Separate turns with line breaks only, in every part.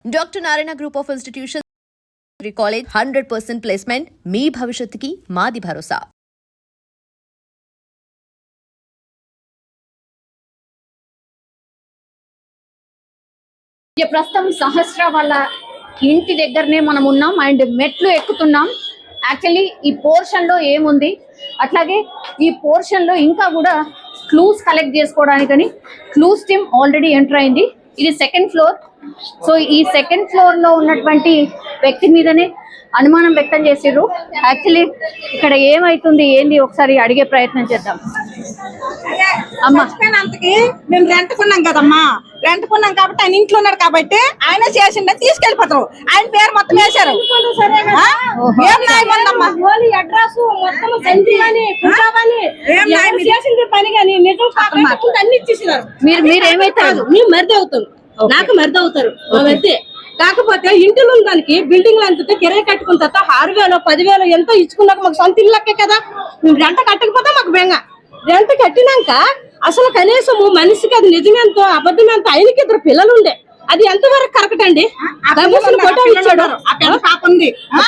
Dr. Narayana Group of Institutions College 100% placement మీ భవిష్యత్తుకి మాది భరోసా.
ప్రస్తుతం సహస్ర వాళ్ళ ఇంటి దగ్గరనే మనం ఉన్నాం అండ్ మెట్లు ఎక్కుతున్నాం. యాక్చువల్లీ ఈ పోర్షన్ లో ఏముంది, అట్లాగే ఈ పోర్షన్ లో ఇంకా కూడా క్లూస్ కలెక్ట్ చేసుకోవడానికని క్లూస్ టీమ్ ఆల్రెడీ ఎంటర్ అయింది. ఇది సెకండ్ ఫ్లోర్. సో ఈ సెకండ్ ఫ్లోర్ లో ఉన్నటువంటి వ్యక్తి మీదనే అనుమానం వ్యక్తం చేసిర్రు. యాక్చువల్లీ ఇక్కడ ఏమైతుంది ఏంది ఒకసారి అడిగే ప్రయత్నం చేద్దాం. అమ్మా,
మేము రెంట్ కొన్నాం కదమ్మా, రెంట్ కొన్నాం కాబట్టి ఆయన ఇంట్లో ఉన్నాడు కాబట్టి ఆయన చేసిండే తీసుకెళ్లిపోతారు. ఆయన పేరు మొత్తం వేశారు. ఏం న్యాయం ఉందమ్మా? చేసింది పని కానీ నిజం అన్ని ఇచ్చేసినారు.
మీరు ఏమైతారు?
మేము మరిది అవుతాం, నాకు మరిది అవుతారు మరిది. కాకపోతే ఇంటిలో దానికి బిల్డింగ్ అంతా కిరాయి కట్టుకున్న తర్వాత 6,000 10,000 ఎంతో ఇచ్చుకున్నాక మాకు సొంత ఇల్లు లెక్కే కదా. మేము రెంట కట్టకపోతే మాకు బెంగ. రెంట కట్టినాక అసలు కనీసము మనిషికి అది నిజమేంతో అబద్ధమేంతో ఆయనకి 2 పిల్లలు ఉండే. అది ఎంతవరకు కరెక్ట్ అండి?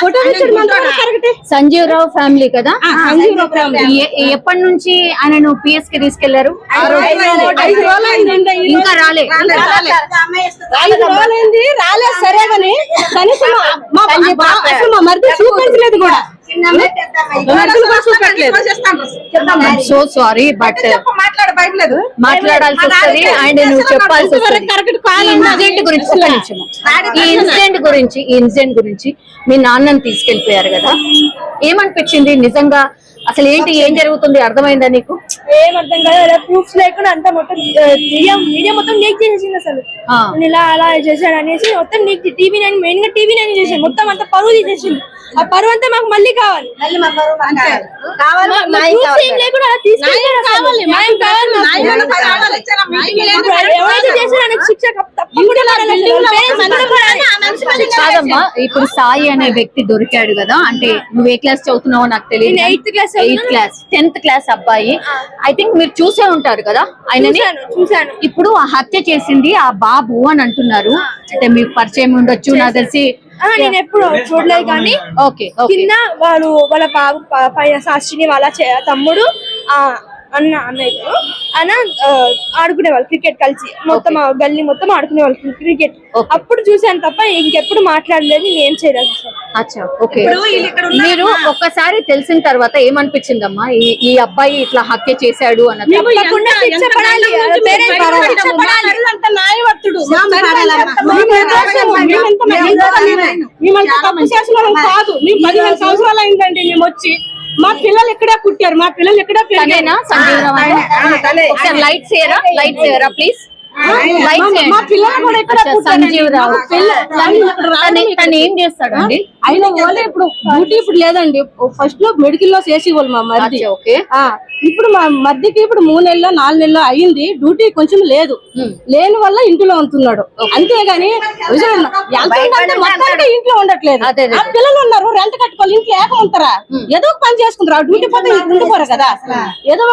ఫోటో ఇచ్చాడు,
సంజీవ్ రావు ఫ్యామిలీ కదా. ఎప్పటి నుంచి ఆయనను పిఎస్ కి తీసుకెళ్లారు? ఇంకా రాలే.
5 రోజులైంది రాలేదు. సరే కానీ కనీసం మా మరిది చూపించలేదు కూడా.
సో సారీ బట్ మాట్లాడాల్సి వస్తుంది అండ్ నువ్వు చెప్పాల్సి వస్తుంది. ఈ ఇన్సిడెంట్ గురించి మీ నాన్నని తీసుకెళ్లిపోయారు కదా, ఏమనిపించింది నిజంగా? అసలు ఏంటి, ఏం జరుగుతుంది అర్థమైందా నీకు?
ఏం అర్థం కాదు. ప్రూఫ్స్ లేకుండా అంతా మొత్తం మీడియా మొత్తం లీక్ చేసేసింది. అసలు ఇలా అలా చేశాడు అనేసి మొత్తం లీక్. టీవీ9 మెయిన్ గా టీవీ9 చేసాడు. మొత్తం అంతా పరువు తీసేసింది. ఆ పరువు అంతా మాకు మళ్ళీ కావాలి. శిక్ష
కాదమ్మా. ఇప్పుడు సాయి అనే వ్యక్తి దొరికాడు కదా, అంటే నువ్వు ఏ క్లాస్ చదువుతున్నావో నాకు తెలియదు. 8th క్లాస్ 10th క్లాస్ అబ్బాయి. ఐ థింక్ మీరు చూసే ఉంటారు కదా ఆయనని.
చూసాను.
ఇప్పుడు ఆ హత్య చేసింది ఆ బాబు అని అంటున్నారు. అంటే మీకు పరిచయం ఉండొచ్చు నాకు తెలిసి.
నేను ఎప్పుడు చూడలేదు కానీ కింద వాళ్ళ బాబు పైన శాస్త్రిని వాళ్ళ తమ్ముడు అన్న ఆడుకునేవాళ్ళు క్రికెట్ కలిసి. మొత్తం గల్లీ మొత్తం ఆడుకునేవాళ్ళు క్రికెట్. అప్పుడు చూసాను తప్ప ఇంకెప్పుడు మాట్లాడలేదు, ఏం చేయలేదు.
మీరు ఒక్కసారి తెలిసిన తర్వాత ఏమనిపించిందమ్మా ఈ అబ్బాయి ఇట్లా హత్య చేశాడు అన్నది?
కాదు, 15 సంవత్సరాలు అయిందండి మేము వచ్చి. మా పిల్లలు ఎక్కడే పుట్టారు, మా పిల్లలు ఎక్కడే పెరిగారు.
లైట్స్ ఏరా ప్లీజ్.
సంజీవ్ రావు
తను ఏం చేస్తాడు అండి?
ఆయన ఇప్పుడు డ్యూటీ ఇప్పుడు లేదండి. ఫస్ట్ లో మెడికల్ లో చేసేవాళ్ళు మా మరిది. ఇప్పుడు మా మరిదికి ఇప్పుడు 3 నెలలు 4 నెలలు అయింది. డ్యూటీ కొంచెం లేదు, లేని వల్ల ఇంట్లో ఉంటున్నాడు. అంతేగాని మొత్తానికి ఇంట్లో ఉండట్లేదు. ఆ పిల్లలు ఉన్నారు, రెంట్ కట్టుకోవాలి, ఇంట్లో ఏక ఉంటారా? ఏదో ఒక పని చేసుకుంటారు. డ్యూటీ పోతే ఉండిపోరు కదా. ఏదో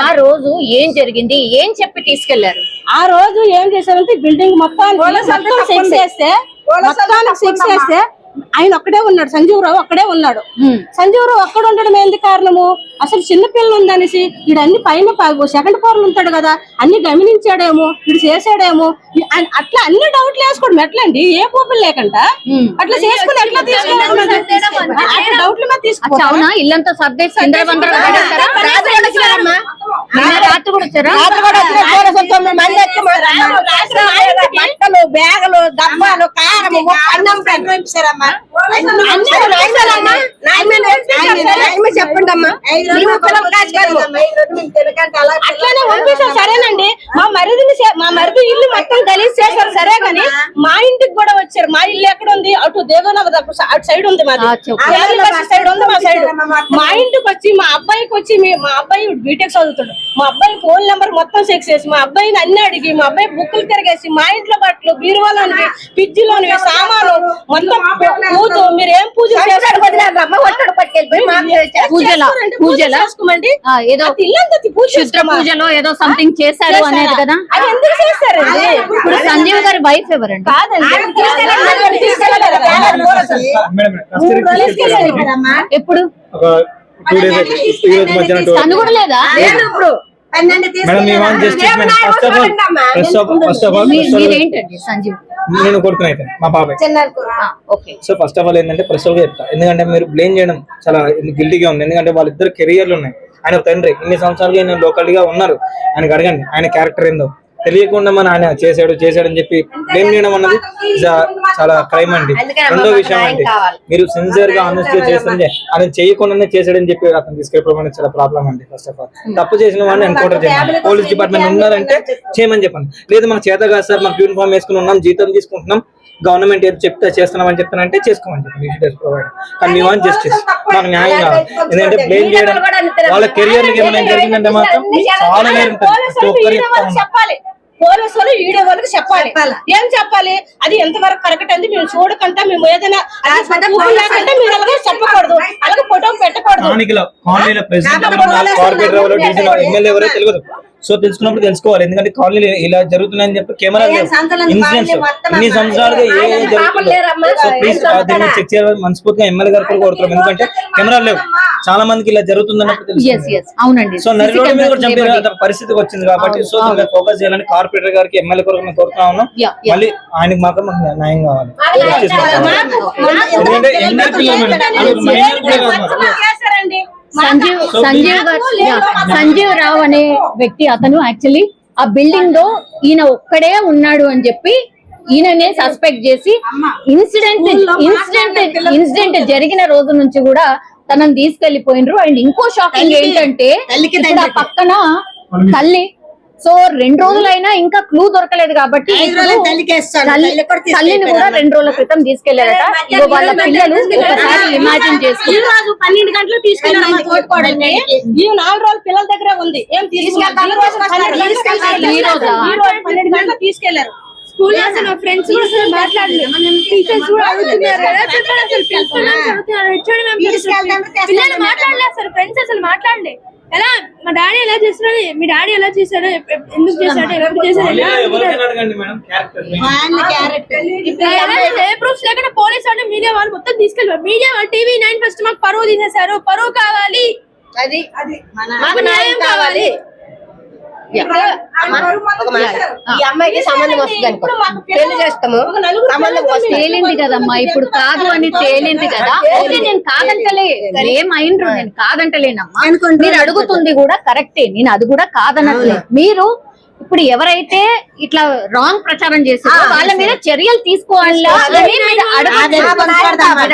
ఆ రోజు ఏం జరిగింది, ఏం చెప్పి తీసుకెళ్లారు?
ఆ రోజు ఏం చేశారంటే బిల్డింగ్ మొత్తానికి సెక్స్ చేస్తే ఆయన ఒక్కడే ఉన్నాడు. సంజీవ్ రావు అక్కడే ఉన్నాడు. సంజీవ్ రావు అక్కడ ఉండడం ఏంది కారణము? అసలు చిన్నపిల్లలు ఉందనేసి వీడు అన్ని పైన సెకండ్ ఫ్లోర్ ఉంటాడు కదా, అన్ని గమనించాడేమో, వీడు చేసాడేమో, అట్లా అన్ని డౌట్లు వేసుకోవడం ఎట్లండి? ఏ పోపులు లేకుండా అట్లా చేసుకుని ఎట్లా తీసుకోవాలి? డౌట్ల మీద తీసుకో.
అవునా? ఇల్లంతా సర్దేసి
బట్టలు బ్యాగులు డబ్బాలు కారము చెప్పండి అమ్మా. అట్లానే పంపిస్తాం. సరేనండి, మా మరిది ఇల్లు మొత్తం గలీజ్ చేశారు. సరే గాని మా ఇంటికి కూడా వచ్చారు. మా ఇల్లు ఎక్కడ ఉంది? అటు దేవనగర్ అటు సైడ్ ఉంది మాది,
అచ్చా, ఓకే.
సైడ్ ఉంది మా సైడ్. మా ఇంటికి వచ్చి మా అబ్బాయికి వచ్చి మా అబ్బాయి బీటెక్ చదువుతాడు, మా అబ్బాయి ఫోన్ నెంబర్ మొత్తం చెక్ చేసి మా అబ్బాయిని అన్ని అడిగి మా అబ్బాయి బుక్కులు తిరిగేసి మా ఇంట్లో బట్టలు బీరువాలోనివి ఫ్రిడ్జిలోనివి సామాను మొత్తం పూజ మీరు ఏం పూజ చేసుకోమండి.
ఏదో శుద్ర పూజలో ఏదో సంథింగ్ చేశారు అనేది కదా.
అది ఎందుకు చేస్తారండి?
ఇప్పుడు సంజీవ్ గారి వైఫ్ ఎవరండి? ఎప్పుడు తను కూడా లేదా? మీరేంటండి సంజీవ్?
నేను కొడుకుని అయితే మా బాబాయ్. సో ఫస్ట్ ఆఫ్ ఆల్ ఏంటంటే ప్రెషర్ గా చెప్తా, ఎందుకంటే మీరు బ్లేమ్ చేయడం చాలా గిల్టీగా ఉంది. ఎందుకంటే వాళ్ళిద్దరు కెరియర్లు ఉన్నాయి. ఆయన తండ్రి ఇన్ని సంవత్సరాలుగా ఆయన లోకల్ గా ఉన్నారు, ఆయనకు అడగండి ఆయన క్యారెక్టర్ ఏందో. తెలియకుండా మన ఆయన చేశాడని చెప్పి బ్లేమ్ చేయడం అన్నది చాలా క్రైమ్ అండి. రెండో విషయం అంటే మీరు సిన్సియర్ గా ఆనెస్ట్ గా చేస్తుంటే ఆయన చేయకుండానే చేశాడని చెప్పి అతను తీసుకెళ్ళిపోవడం అనేది చాలా ప్రాబ్లం అండి. ఫస్ట్ ఆఫ్ ఆల్ తప్పు చేసిన వాడిని ఎన్కౌంటర్ చేయాలి. పోలీస్ డిపార్ట్మెంట్ ఉన్నారంటే చేయమని చెప్పండి. లేదు మనకు చేత కాదు సార్, మాకు యూనిఫామ్ వేసుకుని ఉన్నాం, జీతం తీసుకుంటున్నాం, గవర్నమెంట్ ఏదో చెప్తే చేస్తున్నామని చెప్తానంటే చేసుకోమని చెప్పండి. ప్రొవైడ్ కానీ మీ వాన్ జస్టిస్, మాకు న్యాయం కావాలి. ఎందుకంటే బ్లేమ్ చేయడం వాళ్ళ కెరియర్ ఏమైనా జరిగిందంటే మాత్రం చాలా నేరం
చెప్పాలి. పోలీసు వాళ్ళు వీడియో వాళ్ళకి చెప్పాలి. ఏం చెప్పాలి? అది ఎంతవరకు కరెక్ట్ అంది మేము చూడకుండా మేము ఏదైనా మీరు అలాగే చెప్పకూడదు, అలాగే ఫోటో పెట్టకూడదు.
ఎమ్మెల్యే ఎవరో తెలియదు. సో తెలుసుకున్నప్పుడు తెలుసుకోవాలి. ఎందుకంటే కాలనీ ఇలా జరుగుతున్నాయని చెప్పి కెమెరా ఇన్సిడెంట్స్ ఇన్ని సంవత్సరాలుగా ఏ జరుగుతుందో సో ప్లీజ్ దీన్ని చెక్ చేయాలని మనస్ఫూర్తిగా ఎమ్మెల్యే గారు కూడా కోరుతున్నాం. ఎందుకంటే కెమెరా లేవు, చాలా మందికి ఇలా జరుగుతుందన్నప్పుడు తెలుసు. సో నరిలోడి మీద కూడా చంపే పరిస్థితికి వచ్చింది కాబట్టి సో దీని మీద ఫోకస్ చేయాలని కార్పొరేటర్ గారికి ఎమ్మెల్యే కొరకు కోరుతా ఉన్నాం. మళ్ళీ ఆయనకి మాత్రం మాకు న్యాయం కావాలి. ఎందుకంటే ఎన్నో
సంజీవ్ రావు అనే వ్యక్తి అతను యాక్చువల్లీ ఆ బిల్డింగ్ లో ఈయన ఒక్కడే ఉన్నాడు అని చెప్పి ఈయననే సస్పెక్ట్ చేసి ఇన్సిడెంట్ జరిగిన రోజు నుంచి కూడా తనని తీసుకెళ్లిపోయినరు. అండ్ ఇంకో షాకింగ్ ఏంటంటే ఇక్కడ పక్కన తల్లి. సో 2 రోజులైనా ఇంకా క్లూ దొరకలేదు కాబట్టి తల్లిని కూడా 2 రోజుల క్రితం తీసుకెళ్లారట. వాళ్ళ పిల్లలు ఒకసారి ఇమాజిన్ చేసుకుని
12 గంటలు తీసుకెళ్ళారు. 4 రోజులు పిల్లల దగ్గర ఉంది. ఏం తీసుకెళ్లారు? తీసుకెళ్లారు.
స్కూల్ అసలు ఫ్రెండ్స్ కూడా అసలు మాట్లాడలేదు. టీచర్స్ కూడా అడుగుతున్నారు కదా, చెప్పండి అసలు పిల్లలు మాట్లాడలేదు. అసలు ఫ్రెండ్స్ అసలు మాట్లాడలే. ఎలా మా డాడీ ఎలా చేస్తారని, మీ డాడీ ఎలా చేశారు, ఎందుకు చేశాడు, ఎప్పుడు చేశారు, ఏ ప్రూఫ్స్ లేకుండా పోలీస్ వాళ్ళు మీడియా వాళ్ళు మొత్తం తీసుకెళ్ళారు. మీడియా వాళ్ళు TV9 ఫస్ట్ మాకు పరువు తీసేశారు. పరువు కావాలి, అది మాకు న్యాయం కావాలి.
ఈ అమ్మాయికి సంబంధం వస్తుంది అనుకో, పెళ్లి చేస్తాము,
తేలింది కదమ్మా, ఇప్పుడు కాదు అని తేలింది కదా. ఓకే నేను కాదంటలే, ఏమైండ్రు నేను కాదంటలేనమ్మా. మీరు అడుగుతుంది కూడా కరెక్టే, నేను అది కూడా కాదనట్లే. మీరు ఇప్పుడు ఎవరైతే ఇట్లా రాంగ్ ప్రచారం చేస్తారో వాళ్ళ మీద చర్యలు తీసుకోవాలా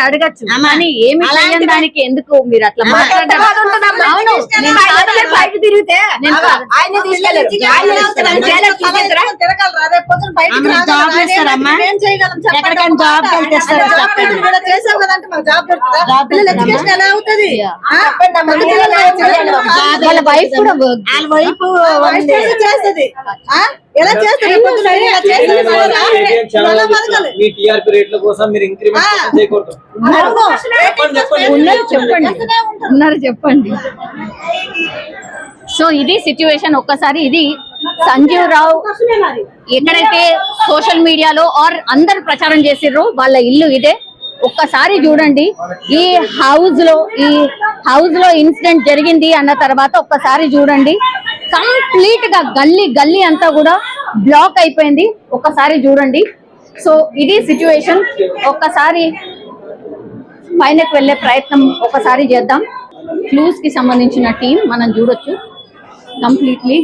అడగచ్చు. కానీ ఏమి చేయని దానికి ఎందుకు మీరు అట్లా మాట్లాడారు? అవును,
తిరిగితే ఆయన
వాళ్ళ వైఫ్ కూడా
చేస్తుంది. ఎలా చేస్తారు?
మీ టీఆర్పీ రేట్ల కోసం మీరు ఇంక్రిమెంట్ చేయకూడదు.
ఉన్నారు చెప్పండి. సో ఇది సిచ్యువేషన్. ఒక్కసారి ఇది సంజీవ్ రావు ఎక్కడైతే సోషల్ మీడియాలో ఆర్ అందరు ప్రచారం చేసిర్రో వాళ్ళ ఇల్లు ఇదే. ఒక్కసారి చూడండి, ఈ హౌస్ లో ఇన్సిడెంట్ జరిగింది అన్న తర్వాత ఒక్కసారి చూడండి, కంప్లీట్ గా గల్లీ అంతా కూడా బ్లాక్ అయిపోయింది. ఒక్కసారి చూడండి. సో ఇది సిచ్యువేషన్. ఒక్కసారి పైనకి వెళ్లే ప్రయత్నం ఒకసారి చేద్దాం. క్లూస్ కి సంబంధించిన టీం మనం చూడొచ్చు. కంప్లీట్లీ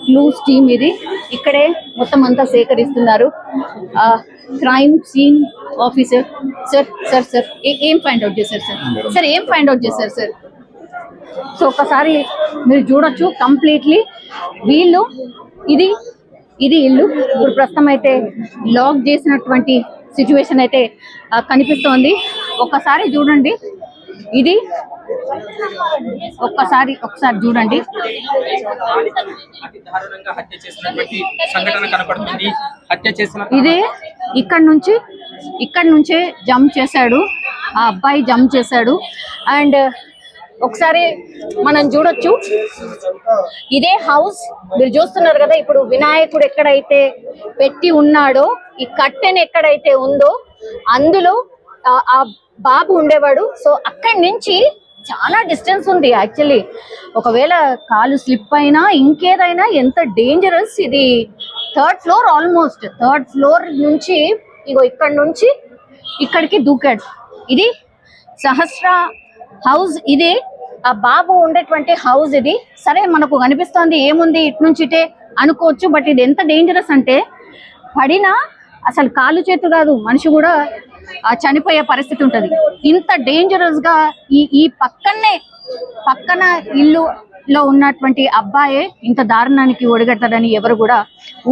క్లూస్ టీం ఇది. ఇక్కడే మొత్తం అంతా సేకరిస్తున్నారు. క్రైమ్ సీన్ ఆఫీసర్ సార్ ఏం ఫైండ్ అవుట్ చేశారు సార్? ఏం ఫైండ్ అవుట్ చేశారు సార్? సో ఒకసారి మీరు చూడొచ్చు కంప్లీట్లీ వీళ్ళు ఇది ఇల్లు. ఇప్పుడు ప్రస్తుతం అయితే లాక్ చేసినటువంటి సిచ్యువేషన్ అయితే కనిపిస్తోంది. ఒక్కసారి చూడండి, ఇది ఒక్కసారి చూడండి. ఇదే ఇక్కడ నుంచే జంప్ చేశాడు ఆ అబ్బాయి, జంప్ చేశాడు. అండ్ ఒకసారి మనం చూడొచ్చు, ఇదే హౌస్ మీరు చూస్తున్నారు కదా. ఇప్పుడు వినాయకుడు ఎక్కడైతే పెట్టి ఉన్నాడో, ఈ కట్టెన్ ఎక్కడైతే ఉందో అందులో ఆ బాబు ఉండేవాడు. సో అక్కడి నుంచి చాలా డిస్టెన్స్ ఉంది యాక్చువల్లీ. ఒకవేళ కాలు స్లిప్ అయినా ఇంకేదైనా ఎంత డేంజరస్. ఇది 3rd floor, almost 3rd floor నుంచి ఇగో ఇక్కడ నుంచి ఇక్కడికి దూకాడు. ఇది సహస్ర హౌస్, ఇదే ఆ బాబు ఉండేటువంటి హౌస్ ఇది. సరే మనకు కనిపిస్తోంది ఏముంది ఇటు నుంచి ఇటే అనుకోవచ్చు, బట్ ఇది ఎంత డేంజరస్ అంటే పడినా అసలు కాలు చేతు కాదు, మనిషి కూడా చనిపోయే పరిస్థితి ఉంటది. ఇంత డేంజరస్ గా ఈ పక్కన ఇల్లులో ఉన్నటువంటి అబ్బాయే ఇంత దారుణానికి ఒడిగట్టదని ఎవరు కూడా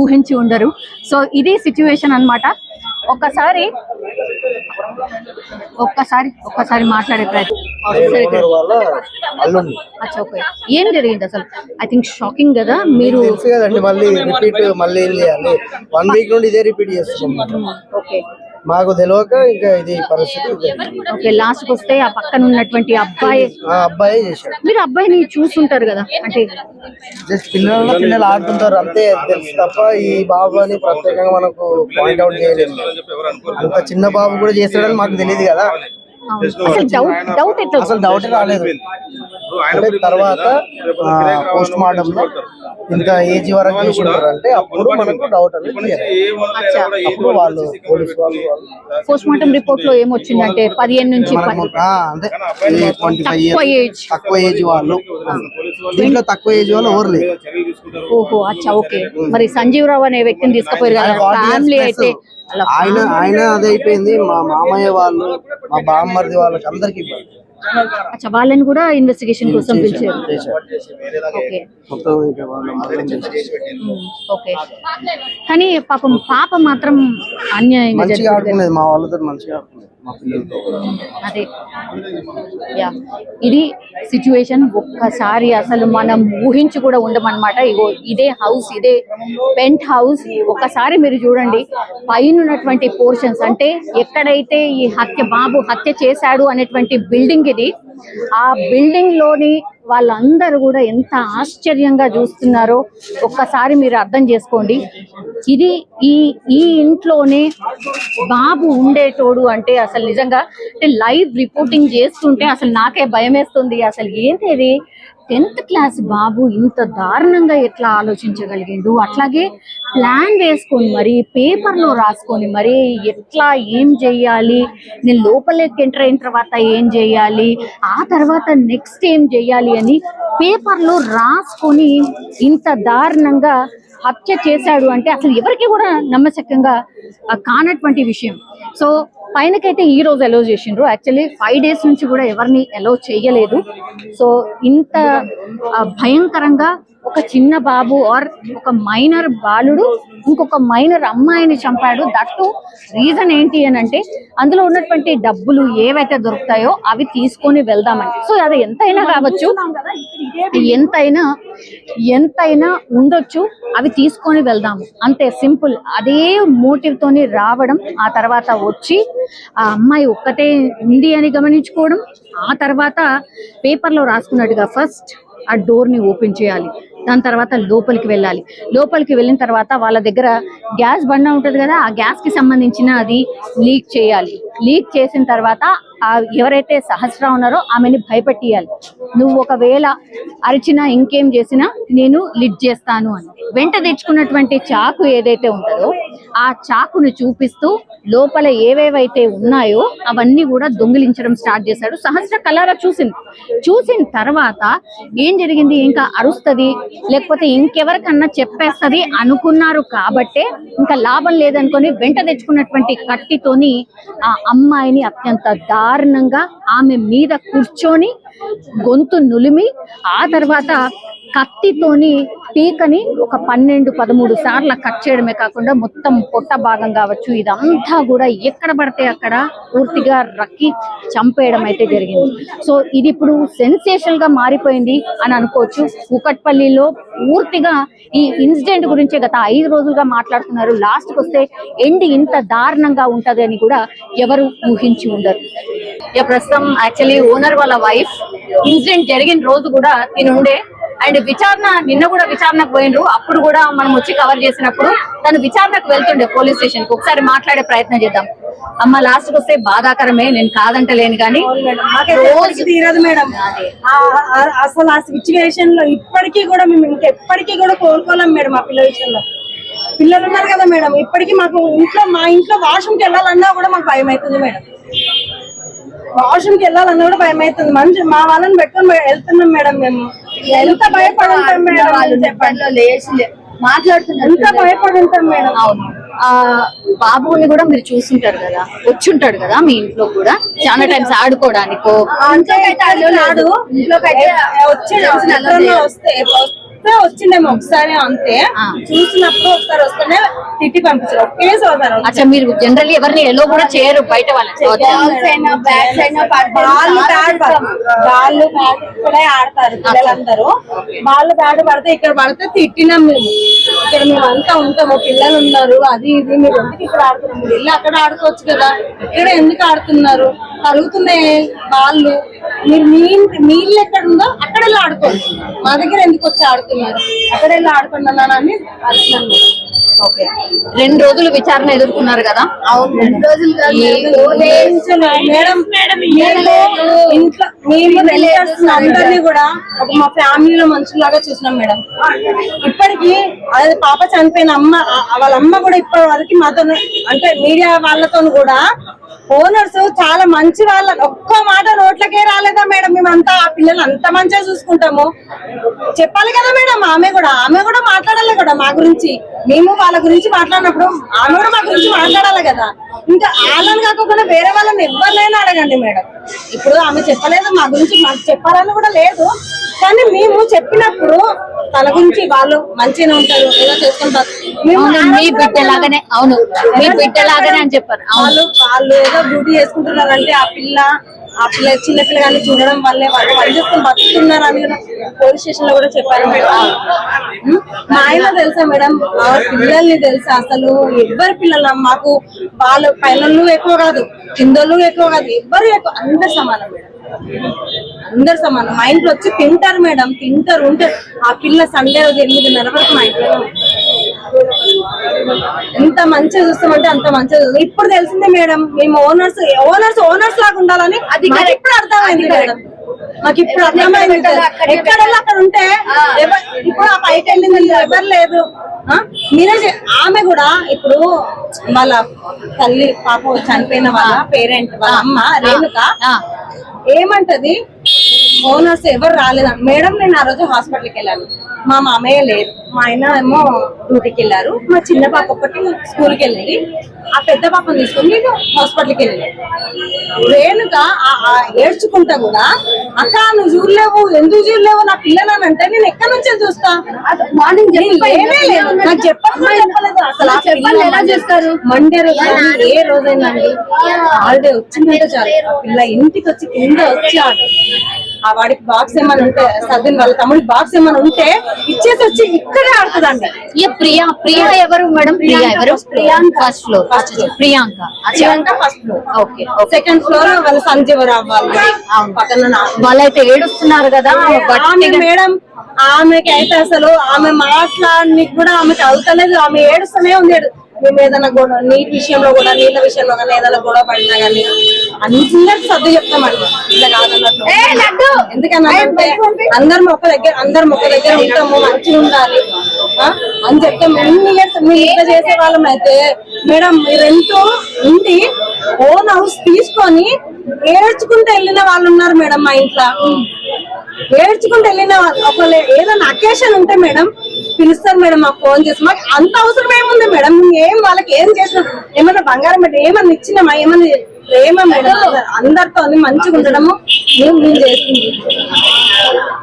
ఊహించి ఉండరు. సో ఇది సిచ్యువేషన్ అన్నమాట. ఒక్కసారి మాట్లాడే ప్రయత్నం. ఏం జరిగింది అసలు? ఐ థింక్ షాకింగ్ కదా. మీరు
మళ్ళీ ఏం చేయాలి, 1 వీక్ నుండి ఇదే రిపీట్ చేస్తున్నాం.
ఓకే,
మాకు తెలియక ఇంకా ఇది పరిస్థితి.
ఓకే, లాస్ట్ కి వస్తే ఆ పక్కన ఉన్నటువంటి
అబ్బాయి చేశాడు.
మీరు అబ్బాయిని చూసుంటారు కదా, అంటే
జస్ట్ పిల్లలు ఆడుతుంటారు అంతే తెలుసు తప్ప ఈ బాబు అని ప్రత్యేకంగా మనకు పాయింట్అవుట్ చేయలేదు. అంత చిన్న బాబు కూడా చేస్తాడని మాకు తెలియదు కదా. అసలు డౌట్ రాలేదు. అంటే తర్వాత పోస్ట్ మార్టం లో ఇంత ఏజ్ వరకు చేసింటారు అంటే అప్పుడు మనకు డౌట్ అనేది. అప్పుడు వాళ్ళు పోలీసు వాళ్ళు
పోస్ట్ మార్టం రిపోర్ట్ లో ఏమొచ్చిందంటే 15 నుంచి
అంటే 25 years తక్కువ ఏజ్ వాళ్ళు. దీంట్లో తక్కువ ఏజ్ వాళ్ళు ఎవరు లేదు.
ఓహో, అచ్చా, ఓకే. మరి సంజీవ్ రావు అనే వ్యక్తిని తీసుకుపోయారు కదా, ఫ్యామిలీ అయితే
ఆయన అదే అయిపోయింది. మా మామయ్య వాళ్ళు, మా బామ్మర్ది వాళ్ళకి అందరికి ఇబ్బంది.
అచ్చా, వాళ్ళని కూడా ఇన్వెస్టిగేషన్ కోసం పిలిచారు. ఓకే, కానీ పాప మాత్రం అన్యాయంగా
మంచిగా ఆడుకునేది, మా వాళ్ళతో మంచిగా ఆడుకునేది, మా పిల్లలతో.
అదే యా, ఇది సిచ్యువేషన్. ఒక్కసారి అసలు మనం ఊహించి కూడా ఉండమన్నమాట. ఇగో ఇదే హౌస్, ఇదే పెంట్ హౌస్. ఒక్కసారి మీరు చూడండి పైన ఉన్నటువంటి పోర్షన్స్, అంటే ఎక్కడైతే ఈ బాబు హత్య చేశాడు అనేటువంటి బిల్డింగ్ ఇది. ఆ బిల్డింగ్ లోని వాళ్ళందరూ కూడా ఎంత ఆశ్చర్యంగా చూస్తున్నారో ఒక్కసారి మీరు అర్థం చేసుకోండి. ఇది ఈ ఇంట్లోనే బాబు ఉండేటోడు అంటే అసలు నిజంగా అంటే లైవ్ రిపోర్టింగ్ చేస్తుంటే అసలు నాకే భయం వేస్తుంది. అసలు ఏంటి ఇది, 10th క్లాస్ బాబు ఇంత దారుణంగా ఎట్లా ఆలోచించగలిగిండు? అట్లాగే ప్లాన్ వేసుకొని మరి పేపర్లో రాసుకొని మరి ఎట్లా ఏం చెయ్యాలి, నేను లోపలికి ఎంటర్ అయిన తర్వాత ఏం చెయ్యాలి, ఆ తర్వాత నెక్స్ట్ ఏం చెయ్యాలి అని పేపర్లో రాసుకొని ఇంత దారుణంగా హత్య చేశాడు అంటే అసలు ఎవరికి కూడా నమ్మశక్యంగా కానటువంటి విషయం. సో పైనకైతే ఈ రోజు అలౌ చేసిండ్రు. యాక్చువల్లీ 5 days నుంచి కూడా ఎవరిని అలౌ చేయలేదు. సో ఇంత భయంకరంగా ఒక చిన్న బాబు ఆర్ ఒక మైనర్ బాలుడు ఇంకొక మైనర్ అమ్మాయిని చంపాడు. దట్టు రీజన్ ఏంటి అని అంటే అందులో ఉన్నటువంటి డబ్బులు ఏవైతే దొరుకుతాయో అవి తీసుకొని వెళ్దామని. సో అది ఎంతైనా కావచ్చు, ఎంతైనా ఉండొచ్చు, అవి తీసుకొని వెళ్దాము అంతే, సింపుల్. అదే మోటివ్ తోని రావడం, ఆ తర్వాత వచ్చి ఆ అమ్మాయి ఒక్కతే ఉంది అని గమనించుకోవడం, ఆ తర్వాత పేపర్లో రాసుకున్నట్టుగా ఫస్ట్ ఆ డోర్ని ఓపెన్ చేయాలి, దాని తర్వాత లోపలికి వెళ్ళాలి. లోపలికి వెళ్ళిన తర్వాత వాళ్ళ దగ్గర గ్యాస్ బండ ఉంటుంది కదా, ఆ గ్యాస్కి సంబంధించిన అది లీక్ చేయాలి. లీక్ చేసిన తర్వాత ఎవరైతే సహస్ర ఉన్నారో ఆమెని భయపెట్టియాలి. నువ్వు ఒకవేళ అరిచినా ఇంకేం చేసినా నేను లిడ్ చేస్తాను అని. వెంట తెచ్చుకున్నటువంటి చాకు ఏదైతే ఉంటుందో ఆ చాకుని చూపిస్తూ లోపల ఏవేవైతే ఉన్నాయో అవన్నీ కూడా దొంగిలించడం స్టార్ట్ చేశాడు. సహస్ర కలారా చూసిన తర్వాత ఏం జరిగింది, ఇంకా అరుస్తుంది లేకపోతే ఇంకెవరికన్నా చెప్పేస్తుంది అనుకున్నారు కాబట్టే ఇంకా లాభం లేదనుకొని వెంట తెచ్చుకున్నటువంటి కట్టితోని ఆ అమ్మాయిని అత్యంత దారుణంగా ఆమె మీద కూర్చొని గొంతు నులిమి ఆ తర్వాత కత్తితోని పీకని ఒక 12-13 సార్లు కట్ చేయడమే కాకుండా మొత్తం పొట్ట భాగం కావచ్చు ఇదంతా కూడా ఎక్కడ పడితే అక్కడ పూర్తిగా రక్కి చంపేయడం అయితే జరిగింది. సో ఇది ఇప్పుడు సెన్సేషనల్ గా మారిపోయింది అని అనుకోవచ్చు. కూకట్పల్లిలో పూర్తిగా ఈ ఇన్సిడెంట్ గురించి గత 5 రోజులుగా మాట్లాడుతున్నారు. లాస్ట్ కి వస్తే ఎండ్ ఇంత దారుణంగా ఉంటది అని కూడా ఎవరు ఊహించి ఉండరు. ప్రస్తుతం యాక్చువల్లీ ఓనర్ వాళ్ళ వైఫ్ ఇన్సిడెంట్ జరిగిన రోజు కూడా తినుండే అండ్ విచారణ నిన్న కూడా విచారణకు పోయిండ్రు. అప్పుడు కూడా మనం వచ్చి కవర్ చేసినప్పుడు తను విచారణకు వెళ్తుండే పోలీస్ స్టేషన్ కి. ఒకసారి మాట్లాడే ప్రయత్నం చేద్దాం. అమ్మ లాస్ట్ కి వస్తే బాధాకరమే, నేను కాదంటలేను కానీ
రోజు తీరదు మేడం. అసలు ఆ సిచ్యువేషన్ లో ఇప్పటికీ కూడా మేము ఇంకెప్పటికీ కూడా కోలుకోలేం మేడం. మా పిల్లల విషయంలో పిల్లలు ఉన్నారు కదా మేడం, ఇప్పటికీ మాకు మా ఇంట్లో వాష్రూమ్కి వెళ్ళాలన్నా కూడా మాకు భయం అవుతుంది మేడం. వాష్రూమ్కి వెళ్ళాలన్నా కూడా భయం అవుతుంది. మనిషి మా వాళ్ళని పెట్టుకొని వెళ్తున్నాం మేడం. మేము ఎంత భయపడి ఉంటాం మేడం చెప్పండి.
మాట్లాడుతున్నారు
ఎంత భయపడి ఉంటాం మేడం.
అవును. బాబుని కూడా మీరు చూస్తుంటారు కదా, వచ్చుంటాడు కదా మీ ఇంట్లో కూడా చాలా టైమ్స్ ఆడుకోవడానికో
వచ్చిండేమో ఒకసారి అంతే. చూసినప్పుడు ఒకసారి వస్తేనే తిట్టి పంపించారు. ఒకేసారి
అచ్చా మీరు జనరల్లీ ఎవరిని ఎలో కూడా చేయరు బయట వాళ్ళని.
వాళ్ళు బ్యాట్ కూడా ఆడతారు పిల్లలందరూ. వాళ్ళు బ్యాట్ పడితే ఇక్కడ పడితే తిట్టినాం మేము. ఇక్కడ మేము అంతా ఉంటాము, పిల్లలు ఉన్నారు అది ఇది, మీరు ఎందుకు ఇక్కడ ఆడుతున్నారు, మీరు వెళ్ళి అక్కడ ఆడుకోవచ్చు కదా, ఇక్కడ ఎందుకు ఆడుతున్నారు, కలుగుతున్నాయి వాళ్ళు, మీరు మీ ఇల్లు ఎక్కడ ఉందో అక్కడ వెళ్ళి ఆడుకోవచ్చు, మా దగ్గర ఎందుకు వచ్చి ఆడుతున్నారు, అక్కడ వెళ్ళి ఆడుకున్నాను అని అడుగుతున్నాను.
ఓకే 2 రోజులు విచారణ ఎదుర్కొన్నారు కదా.
ఇంట్లో మేము రిలేటివ్స్ అందరినీ కూడా ఒక మా ఫ్యామిలీలో మనుషులాగా చూసినాం మేడం. ఇప్పటికి అదే పాప చనిపోయిన వాళ్ళ అమ్మ కూడా ఇప్పటి వరకు మాతో అంటే మీడియా వాళ్ళతో కూడా ఓనర్స్ చాలా మంచి వాళ్ళ ఒక్క మాట నోట్లకే రాలేదా మేడం. మేమంతా ఆ పిల్లలు అంత మంచిగా చూసుకుంటాము. చెప్పాలి కదా మేడం, ఆమె కూడా మాట్లాడాలి కదా మా గురించి. మేము వాళ్ళ గురించి మాట్లాడినప్పుడు ఆమె కూడా మా గురించి మాట్లాడాలి కదా. ఇంకా వాళ్ళని కాకుండా వేరే వాళ్ళని ఎవరినైనా అడగండి మేడం. ఇప్పుడు ఆమె చెప్పలేదు మా గురించి, మాకు చెప్పాలని కూడా లేదు. కానీ మేము చెప్పినప్పుడు తన గురించి వాళ్ళు మంచిగానే ఉంటారు, ఏదో చేసుకుంటారు.
మీ బిడ్డలాగానే, అవును మీ బిడ్డలాగానే అని చెప్పారు.
వాళ్ళు ఏదో డ్యూటీ చేసుకుంటున్నారంటే ఆ పిల్ల చిన్న పిల్లగాన్ని చూడడం వల్లే వాళ్ళు చేసుకుని బతుకుతున్నారు అని పోలీస్ స్టేషన్ లో కూడా చెప్పారు మేడం. మా ఆయన తెలుసా మేడం, ఆ పిల్లల్ని తెలుసా అసలు ఎవ్వరి పిల్లలు మాకు వాళ్ళు పైనలు ఎక్కువ కాదు, కిందలు ఎక్కువ కాదు, ఎవ్వరు ఎక్కువ, అందరు సమానం మేడం, అందరు సమానం. మా ఇంట్లో వచ్చి తింటారు మేడం, తింటారు ఉంటారు. ఆ పిల్ల సండే రోజు 8:30 వరకు మా ఇంట్లో ఎంత మంచిగా చూస్తామంటే అంత మంచిగా చూస్తాం. ఇప్పుడు తెలిసిందే మేడం, మేము ఓనర్స్ లాగా ఉండాలని అది ఇప్పుడు అర్థమైంది మేడం. మాకు ఇప్పుడు అర్థమైంది. ఎక్కడ అక్కడ ఉంటే ఇప్పుడు ఆ పైకి వెళ్ళింది ఎవరు లేదు. మీరే ఆమె కూడా ఇప్పుడు వాళ్ళ తల్లి పాప చనిపోయిన వాళ్ళ పేరెంట్ వాళ్ళ అమ్మ రేణుక ఏమంటది, ఓనర్స్ ఎవరు రాలేదు మేడం. నేను ఆ రోజు హాస్పిటల్కి వెళ్ళాను, మా మామయ్య లేరు, మా ఆయన ఏమో డ్యూటీకి వెళ్ళారు, మా చిన్న పాప ఒకటి స్కూల్కి వెళ్ళింది, ఆ పెద్ద పాపను తీసుకుని నేను హాస్పిటల్కి వెళ్ళింది. రేణుక ఏడ్చుకుంటా కూడా అక్క నువ్వు చూడలేవు, ఎందుకు చూడలేవు నా పిల్లలని అంటే నేను ఎక్కడి నుంచే చూస్తా, మార్నింగ్ నాకు చెప్పలేదు అసలు. ఎలా చేస్తారు మండే రోజు ఏ రోజైనా అండి హాలిడే వచ్చిందంటే చాలు ఆ పిల్ల ఇంటికి వచ్చి కింద వచ్చి ఆ వాడికి బాక్స్ ఏమైనా ఉంటే సదిన్ వాళ్ళ తమ్ముడికి బాక్స్ ఏమైనా ఉంటే ఇచ్చేసి వచ్చి ఇక్కడే ఆడుతుందండి.
ప్రియా ఎవరు మేడం? ప్రియా ఎవరు?
Priyanka
first floor, Priyanka
first floor. Okay second floor వాళ్ళ సంజీవరావు వాళ్ళు పక్కన
వాళ్ళైతే ఏడుస్తున్నారు కదా.
మేడం ఆమెకి అయితే అసలు ఆమె మాట్లాడడానికి కూడా ఆమెకి అవుతలేదు, ఆమె ఏడుస్తూనే ఉంది. మేము ఏదైనా గొడవ నీటి విషయంలో కూడా నీళ్ళ విషయంలో కానీ ఏదైనా గొడవ పడినా కానీ అందరికి సర్దు చెప్తామండి, ఇట్లా కాదన్నట్లు. ఎందుకనంటే అందరం ఒక దగ్గర ఉంటాము, మంచిగా ఉండాలి అని చెప్తాం. ఎన్ని ఇయర్స్ మీరు ఇట్లా చేసే వాళ్ళం అయితే మేడం మీరెంతో ఉండి ఓన్ హౌస్ తీసుకొని ఏడ్చుకుంటూ వెళ్ళిన వాళ్ళు ఉన్నారు మేడం. మా ఇంట్లో ఏడ్చుకుంటూ వెళ్ళిన వాళ్ళు ఒకవేళ ఏదైనా అకేషన్ ఉంటే మేడం పిలుస్తారు మేడం, మాకు ఫోన్ చేసి. మాకు అంత అవసరం ఏముంది మేడం, ఏం వాళ్ళకి ఏం చేసినా, ఏమన్నా బంగారం పెట్టి ఏమన్నా ఇచ్చినామా, ఏమన్నా ప్రేమ మేడం, అందరితో మంచిగా ఉండడము మేము చేస్తుంది.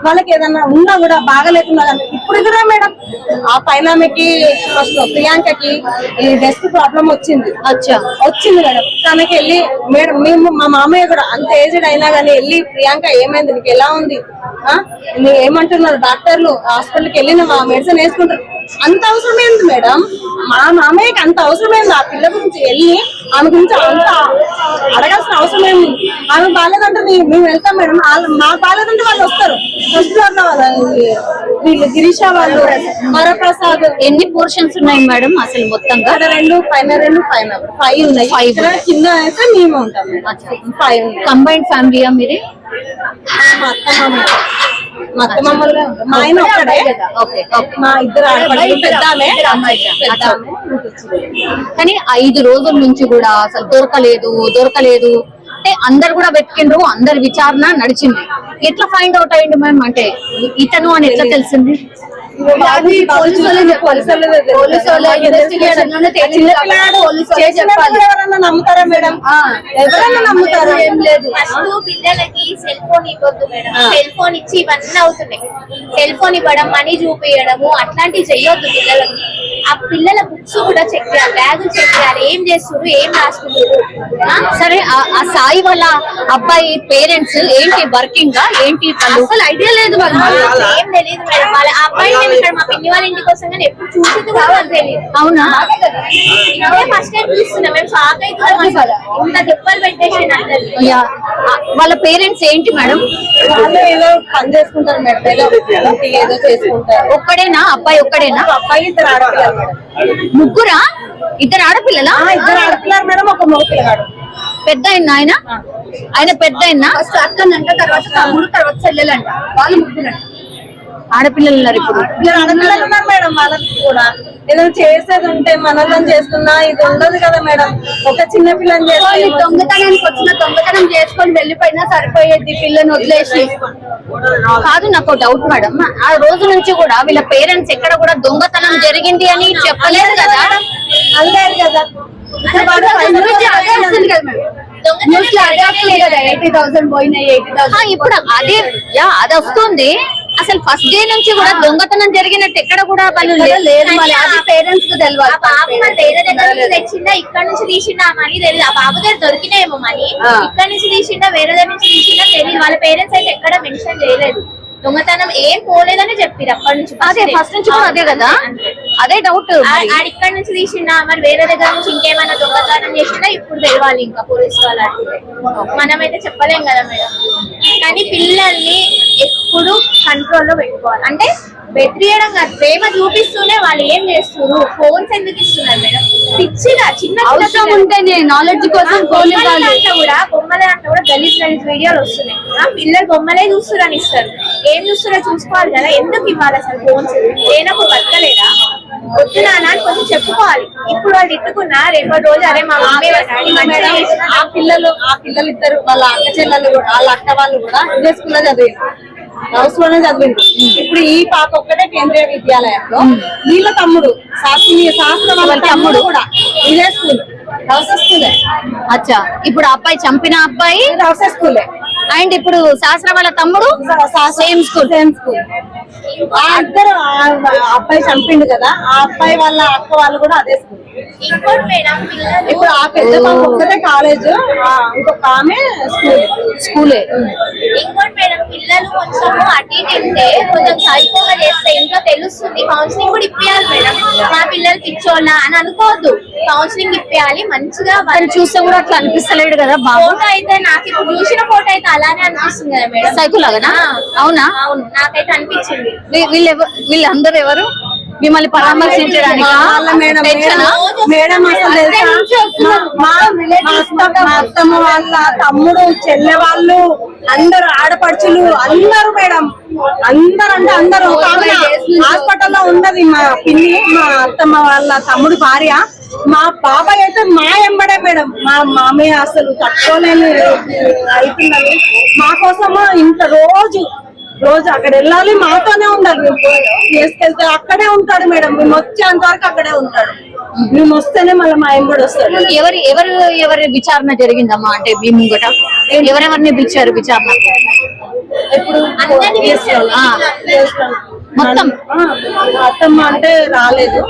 వాళ్ళకి ఏదన్నా ఉన్నా కూడా బాగా లేకున్నా కానీ ఇప్పుడు కూడా మేడం ఆ పైన ఆమెకి ఫస్ట్ ప్రియాంకకి ఈ డెస్క్ ప్రాబ్లం వచ్చింది. వచ్చింది మేడం. తనకి వెళ్ళి మేడం మేము మా మామయ్య కూడా అంత ఏజ్డ్ అయినా కానీ వెళ్ళి ప్రియాంక ఏమైంది, నీకు ఎలా ఉంది, నువ్వు ఏమంటున్నారు డాక్టర్లు, హాస్పిటల్కి వెళ్ళిన మా మెడిసిన్ వేసుకుంటారు. అంత అవసరం ఏంది మేడం, మా మామయ్యకి అంత అవసరం ఏంది ఆ పిల్ల గురించి వెళ్ళి ఆమె గురించి అంత అడగాల్సిన అవసరం ఏమి? ఆమె బాగాలేదంటే మేము వెళ్తాం మేడం, మాకు బాగాలేదంటే వాళ్ళు వస్తారు. ఫస్ట్ ఫ్లోర్ లో వీళ్ళు గిరీష వాళ్ళు, వరప్రసాద్.
ఎన్ని పోర్షన్స్ ఉన్నాయి మేడం అసలు మొత్తంగా?
2 పైన 2 పైన 5 ఉన్నాయి. 5 కింద అయితే మేము ఉంటాం మేడం. 5 ఉన్నాయి.
కంబైన్డ్ ఫ్యామిలీయా మీరే?
మా అత్తమామలుగా ఉంటాం. మా ఆయన ఒక్కడే, మా ఇద్దరు ఆడపడుచులు, పెద్ద ఆమె, పెద్ద ఆమె.
కానీ 5 రోజుల నుంచి కూడా అసలు దొరకలేదు అంటే అందరు కూడా వెతికిండ్రు, అందరి విచారణ నడిచింది. ఎట్లా ఫైండ్ అవుట్ అయ్యింది మ్యామ్, అంటే ఇతను అని ఎట్లా తెలిసింది?
ఎవరన్నా నమ్ముతారా మేడం? ఎవరన్నా నమ్ముతారా? ఏం లేదు.
పిల్లలకి సెల్ ఫోన్ ఇవ్వద్దు మేడం. సెల్ ఫోన్ ఇచ్చి ఇవన్నీ అవుతున్నాయి. సెల్ ఫోన్ ఇవ్వడం, మనీ చూపించడము అట్లాంటివి చెయ్యొద్దు పిల్లలకి. ఆ పిల్లల బుక్స్ కూడా చెక్ చేయాలి, బ్యాగులు చెక్ చేయాలి, ఏం చేస్తున్నారు, ఏం రాసుకుంటారు.
సరే, ఆ సాయి వాళ్ళ అబ్బాయి పేరెంట్స్ ఏంటి, వర్కింగ్ గా ఏంటి? అసలు ఐడియా లేదు వాళ్ళు,
ఏం తెలియదు మేడం. వాళ్ళ అబ్బాయి మేము ఇక్కడ మా పిన్ని వాళ్ళ ఇంటికి వస్తాం కానీ ఎప్పుడు చూసింది కూడా వాళ్ళకి తెలియదు.
అవునా?
ఇదే ఫస్ట్ టైం చూస్తున్నాం మేము, షాక్ అవుతున్నాం. ఇంత దెబ్బలు పెట్టేసి
వాళ్ళ పేరెంట్స్ ఏంటి మేడం?
వాళ్ళు ఏదో పని చేసుకుంటారు మేడం, ఏదో చేసుకుంటారు.
ఒక్కడేనా అబ్బాయి? ఒక్కడేనా
అబ్బాయి? ఇద్దరు ఆడపిల్లలు మేడం.
ముగ్గురా? ఇద్దరు ఆడపిల్లలా?
ఇద్దరు ఆడపిల్లలు మేడం, ఒక మగ పిల్లగాడు.
పెద్ద ఆయన పెద్ద
ఫస్ట్ అక్కనంట, తర్వాత తమ్ముడు, తర్వాత చెల్లెలంట. వాళ్ళు ముగ్గురంట.
ఆడపిల్లలు ఉన్నారు ఇప్పుడు.
ఇద్దరు ఆడపిల్లలు ఉన్నారు మేడం. వాళ్ళకి కూడా ఏదైనా చేసేది ఉంటే మనల్ని చేస్తున్నా ఇది ఉండదు కదా మేడం. ఒక చిన్న పిల్లని చేసుకొని
దొంగతనానికి వచ్చిన దొంగతనం చేసుకొని వెళ్ళిపోయినా సరిపోయేది పిల్లని వదిలేసి. కాదు, నాకు డౌట్ మేడం, ఆ రోజు నుంచి కూడా వీళ్ళ పేరెంట్స్ ఎక్కడ కూడా దొంగతనం జరిగింది అని చెప్పలేదు కదా?
అనలేదు కదా.
ఇప్పుడు అదే అది వస్తుంది. అసలు ఫస్ట్ డే నుంచి కూడా దొంగతనం జరిగినట్టు ఎక్కడ కూడా వాళ్ళు లేదు. అది పేరెంట్స్ కు తెలియదు.
ఆ బాబు మరి వేరే దగ్గర నుంచి తెచ్చిందా, ఇక్కడ నుంచి తీసిండా మనీ తెలియదు. ఆ బాబు దగ్గర దొరికినాయేమో మనీ, ఇక్కడ నుంచి తీసిండా వేరే దగ్గర నుంచి తీసిండా తెలియదు. వాళ్ళ పేరెంట్స్ అయితే ఎక్కడ మెన్షన్ చేయలేదు. దొంగతనం ఏం పోలేదని చెప్పారు అప్పటి నుంచి.
అదే ఫస్ట్ నుంచి కూడా అదే కదా, అదే డౌట్.
ఆడ ఇక్కడ నుంచి తీసిండా మరి వేరే దగ్గర నుంచి ఇంకేమైనా దొంగతనం చేసిందా ఇప్పుడు తెలియాలి. ఇంకా పోలీసు వాళ్ళు అడిగితే మనమైతే చెప్పలేం కదా మేడం. కానీ పిల్లల్ని ఎప్పుడు కంట్రోల్లో పెట్టుకోవాలి. అంటే బెదిరియడం కాదు, ప్రేమ చూపిస్తూనే వాళ్ళు ఏం చేస్తున్నారు, ఫోన్స్ ఎందుకు ఇస్తున్నారు మేడం? పిచ్చిగా చిన్న
అవసరం ఉంటేనే నాలెడ్జ్ కోసం
బొమ్మలే అంటే కూడా గలీజ్ వీడియోలు వస్తున్నాయి. ఆ పిల్లలు బొమ్మలే చూస్తురని ఇస్తారు. ఏం చూస్తారో చూసుకోవాలి కదా. ఎందుకు ఇవ్వాలి అసలు ఫోన్స్? లేనప్పుడు బతకలేదా? వద్దునా అని కొంచెం చెప్పుకోవాలి. ఇప్పుడు వాళ్ళు ఇట్టుకున్నా రేపటి రోజు అరే మా మమ్మీ
ఆ పిల్లలు ఇద్దరు వాళ్ళ అక్క చెల్లెలు కూడా, వాళ్ళ అక్క వాళ్ళు కూడా ఇదే స్కూల్లో చదివారు, హౌస్ లోనే చదివింది. ఇప్పుడు ఈ పాప ఒక్కటే కేంద్రీయ విద్యాలయంలో, వీళ్ళ తమ్ముడు శాస్త్ర వాళ్ళ తమ్ముడు కూడా ఇదే స్కూల్, హౌస్ స్కూలే.
అచ్చా, ఇప్పుడు అబ్బాయి చంపిన అబ్బాయి
హౌస్ స్కూలే,
అండ్ ఇప్పుడు శాస్త్ర వాళ్ళ తమ్ముడు సేమ్ స్కూల్.
ఆ ఇద్దరు అబ్బాయి చంపిండు కదా, ఆ అబ్బాయి వాళ్ళ అక్క వాళ్ళు కూడా అదే స్కూల్.
ఇంకోటి మేడం, పిల్లలు
ఇప్పుడు ఆ పెద్ద పాప ఒక్కటే కాలేజ్, ఇంకొక ఆమె స్కూలే.
ఇంకోటి మేడం, పిల్లలు కొంచెం అటు ఇటు వెళ్తే కొంచెం సైకోగా చేస్తే ఇంట్లో తెలుస్తుంది. కౌన్సిలింగ్ కూడా ఇప్పియాలి మేడం. మా పిల్లలు పిచ్చోళ్ళ అని అనుకోవద్దు, కౌన్సిలింగ్ ఇప్పియాలి. మంచిగా
చూస్తే కూడా అట్లా అనిపిస్తలేడు కదా.
ఫోటో అయితే నాకు ఇప్పుడు చూసిన ఫోటో అయితే అలానే అనిపిస్తుంది కదా మేడం.
సైకో లాగానా? అవునా?
అవును, నాకైతే అనిపించింది.
వీళ్ళందరూ ఎవరు మిమ్మల్ని పరామర్శించడానికి?
మేడం అసలు తెలుసా, మా అత్తమ్మ వాళ్ళ తమ్ముడు, చెల్లె వాళ్ళు, అందరు ఆడపడుచులు అందరు మేడం, అందరు అంటే అందరు. హాస్పిటల్లో ఉన్నది మా పిన్ని, మా అత్తమ్మ వాళ్ళ తమ్ముడు భార్య. మా బాబాయ్ అయితే మా ఎంబడే మేడం. మా మామయ్య అసలు తట్టుకోలేని అవుతున్నది. మా కోసము ఇంత రోజు అక్కడ వెళ్ళాలి, మాతోనే ఉండాలి. మేము తీసుకెళ్తే అక్కడే ఉంటాడు మేడం, మేము వచ్చేంత వరకు అక్కడే ఉంటాడు. మేము వస్తేనే మళ్ళీ మా ఆయన కూడా వస్తాడు.
ఎవరి విచారణ జరిగిందమ్మా అంటే మీ ముంగట ఎవరెవరిని పిలిచారు విచారణ?
ఇప్పుడు
మొత్తం
అత్తమ్మ అంటే రాలేదు,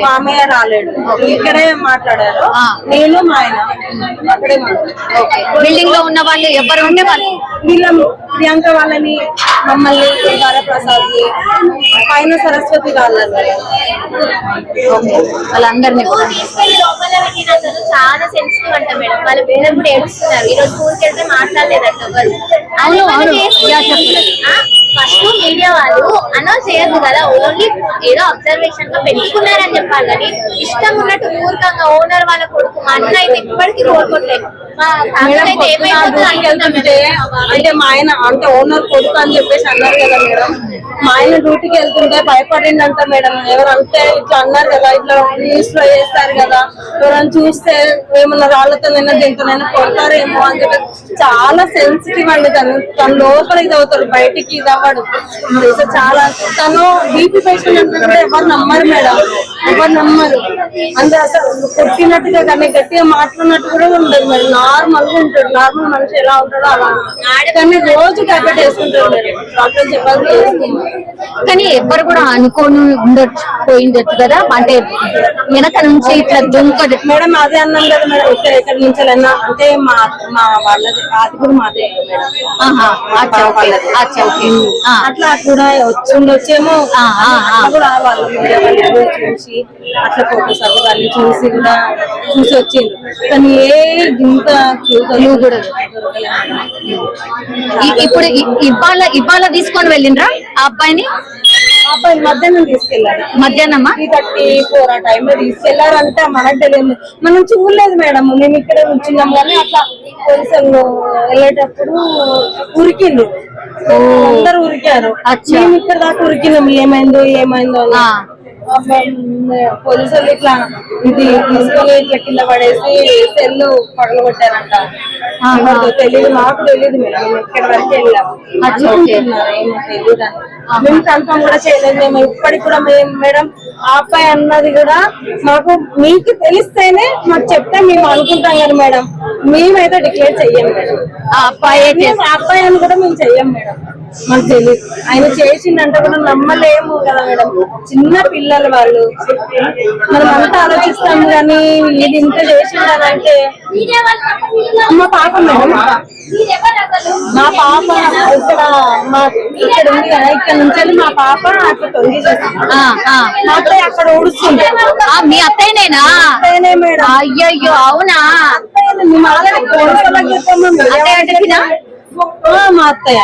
మామయ్య రాలేడు, ఇక్కడే మాట్లాడారు. నేను మా ఆయన అక్కడే
బిల్డింగ్ లో ఉన్న వాళ్ళు ఎవరు ఉంటే వాళ్ళు
వీళ్ళ ప్రియాంక వాళ్ళని, మమ్మల్ని, వరప్రసాద్ ని, పైన సరస్వతి వాళ్ళని
వాళ్ళందరినీ
తీసుకెళ్లి లోపల పెట్టిన అసలు చాలా సెన్సిటివ్ అంట మేడం. వాళ్ళ పేరెంట్స్ కూడా ఏడుస్తున్నారు. ఈ రోజు స్కూల్కి వెళ్తే మాట్లాడలేదంట ఎవరు. ఫస్ట్ మీడియా వాళ్ళు అనౌన్స్ చేయదు కదా, ఓన్లీ ఏదో అబ్జర్వేషన్ గా పెట్టుకున్నారని చెప్పాలి. కానీ ఇష్టం ఉన్నట్టు మూర్ఖంగా ఓనర్ వాళ్ళ కొడుకు మా అన్న అయితే ఇప్పటికీ కోరుకోవట్లేదు.
అంటే మా ఆయన అంటే ఓనర్ కొడుకు అని చెప్పేసి అన్నారు కదా మేడం. మా ఆయన డ్యూటీకి వెళ్తుంటే భయపడిందంట మేడం. ఎవరంటే ఇట్లా అన్నారు కదా, ఇట్లా న్యూస్ లో వేస్తారు కదా, ఎవరైనా చూస్తే ఏమన్నా రాళ్లతో దేంతోనైనా కొడతారేమో అని చెప్పి చాలా సెన్సిటివ్ అండి. తన లోపల ఇది అవుతారు, బయటికి ఇది అవ్వడు. చాలా తను బీపీ పేషెంట్ అంటే కూడా ఎవరు నమ్మరు మేడం, ఎవరు నమ్మరు. అంటే అసలు కొట్టినట్టుగా కానీ గట్టిగా మాట్లాడినట్టు కూడా ఉండదు మేడం. నార్మల్ గా ఉంటాడు, నార్మల్ మనిషి ఎలా ఉంటాడో అలా. కానీ రోజు టాబ్లెట్ వేసుకుంటాడు మేడం, డాక్టర్ చెప్పాలి వేసుకున్నాడు.
కానీ ఎవరు కూడా అనుకోని పోయిండొచ్చు కదా, అంటే వెనక నుంచి ఇట్లా దుంకడు
మేడం. అదే అన్నాం కదా మేడం, ఎక్కడి నుంచి వెళ్ళినా అంటే మా వాళ్ళది అది కూడా మాదే మేడం. అట్లా కూడా వచ్చిండొచ్చేమో కూడా వాళ్ళు చూసి అట్లా ఫోటోస్ అవి చూసి కూడా చూసి వచ్చింది. కానీ ఏ ఇంత కూడా
ఇప్పుడు ఇవాళ తీసుకొని వెళ్ళిండ్రా ఆ అబ్బాయిని?
అబ్బాయి మధ్యాహ్నం తీసుకెళ్లారు.
మధ్యాహ్నమా
3:34 ఆ టైమ్ లో తీసుకెళ్లారంటే మనకు తెలియదు, మనం చూడలేదు మేడం. మేము ఇక్కడే ఉంచున్నాం కానీ అట్లా పోలీసులు వెళ్ళేటప్పుడు ఉరికిండు, అందరు ఉరికారు. మేము ఇక్కడ దాకా ఉరికినాం ఏమైందో పోలీసులు ఇట్లా ఇది తీసుకొని ఇట్లా కింద పడేసి సెల్లు పగలగొట్టారంట. తెలియదు, మాకు తెలియదు మేడం. మేము ఇక్కడ వరకు వెళ్ళాము, ఏమో తెలియదు అని మేము కన్ఫర్మ్ కూడా చేయలేదు. మేము ఇప్పటికి కూడా మేడం ఆ అబ్బాయి అన్నది కూడా మాకు మీకు తెలిస్తేనే మాకు చెప్తే మేము అనుకుంటాం కదా మేడం. మేమైతే డిక్లేర్ చెయ్యం మేడం. ఆ అబ్బాయి అని కూడా మేము చెయ్యం మేడం. మాకు తెలియదు. ఆయన చేసిందంటే కూడా నమ్మలేము కదా మేడం. చిన్న పిల్లలు వాళ్ళు, మనం అంతా ఆలోచిస్తాం కానీ ఇది ఇంత చేసిందంటే. మా పాప మేడం, మా పాప ఇక్కడ ఉంది కదా, ఇక్కడ నుంచి మా పాప అట్లా తొంగి మా అత్తయ్య అక్కడ ఊడుస్తుంది.
మీ అత్తయ్యనేనా?
అత్తయ్యనే మేడం.
అయ్యయ్యో అవునా?
మా అత్తయ్య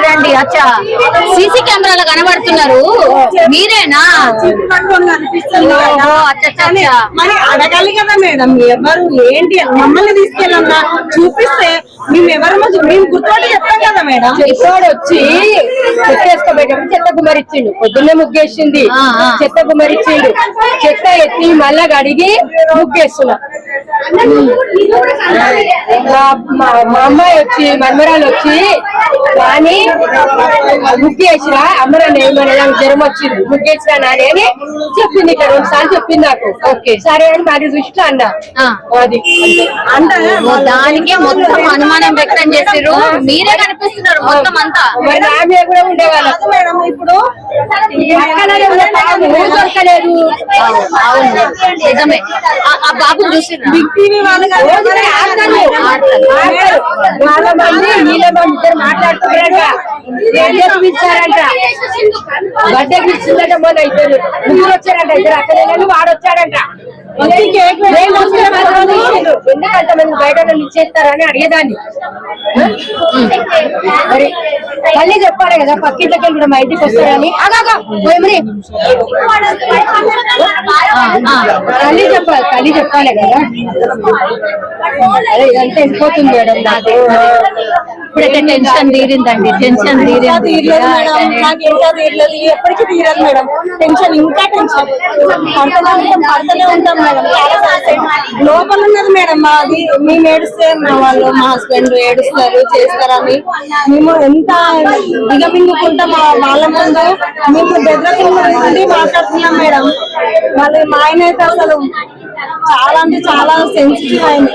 రండి. అచ్చా, సీసీ కెమెరాలో కనబడుతున్నారు, మీరేనా?
మరి అడగాలి కదా మేడం, ఎవరు ఏంటి మమ్మల్ని తీసుకెళ్ళన్నా చూపిస్తే మేము ఎవరమో మేము గుర్తుపట్టి చెప్తాం కదా మేడం.
చెప్పాడు వచ్చి చెత్తేసుకోబెట్టేప్పుడు చెత్త గుమ్మరిచ్చిండు, పొద్దున్నే ముగ్గేసింది, చెత్త గుమ్మరిచ్చిండు, చెత్త ఎత్తి మళ్ళా కడిగి ముగ్గేస్తున్నా. మా అమ్మాయి వచ్చి మన్మరాలు వచ్చి కానీ ముగ్గేసిన అమ్మరాలు ఏమన్నా నాకు జ్వరం వచ్చింది, ముగ్గేసిన నాని అని చెప్పింది. ఇక్కడ 2 సార్లు చెప్పింది నాకు. ఓకే సరే అని మరి దృష్టిలో అన్నా. అది
అంటే దానికే మొత్తం అనుమానం వ్యక్తం చేసారు, మీరే కనిపిస్తున్నారు మొత్తం అంతా.
మరి నా మీద కూడా ఉండేవాళ్ళు
మేడం. ఇప్పుడు
దొరకలేదు.
అవును నిజమే. ఆ బాబు చూసి
బిగ్ టీవీ వాళ్ళు
చాలా మంది వీళ్ళ ఇద్దరు మాట్లాడుతున్నారంట, ఇచ్చారంట, బర్త్డేకి ఇచ్చిందంట. మొన్న ఇద్దరు ముగ్గురు వచ్చారంట, ఇద్దరు అక్కడ వాడు వచ్చాడంట. ఎందుకంటే మనం బయట ఇచ్చేస్తారని అడిగేదాన్ని. మరి తల్లి చెప్పాలి కదా, పక్కింట్లోకి వెళ్ళి మా ఇంటికి వస్తారని. తల్లి చెప్పాలి కదా. అదే ఇదంతా వెళ్ళిపోతుంది మేడం నాకు.
ఇప్పుడైతే టెన్షన్ తీరిందండి, టెన్షన్
తీరలేదు మేడం. నాకు ఇంకా తీరలేదు, ఎప్పటికీ తీరదు మేడం. టెన్షన్ ఇంకా టెన్షన్ పడుతూనే ఉంటాం మేడం. లోపల ఉన్నది మేడం, మాది మేము ఏడుస్తే మా వాళ్ళు మా హస్బెండ్ ఏడుస్తారు చేస్తారని మేము ఎంత దిగమింగుకుంటా వాళ్ళ ముందు మేము దగ్గర మాట్లాడుతున్నాం మేడం. మళ్ళీ మా ఆయన అయితే అసలు చాలా అంటే చాలా సెన్సిటివ్ అయింది.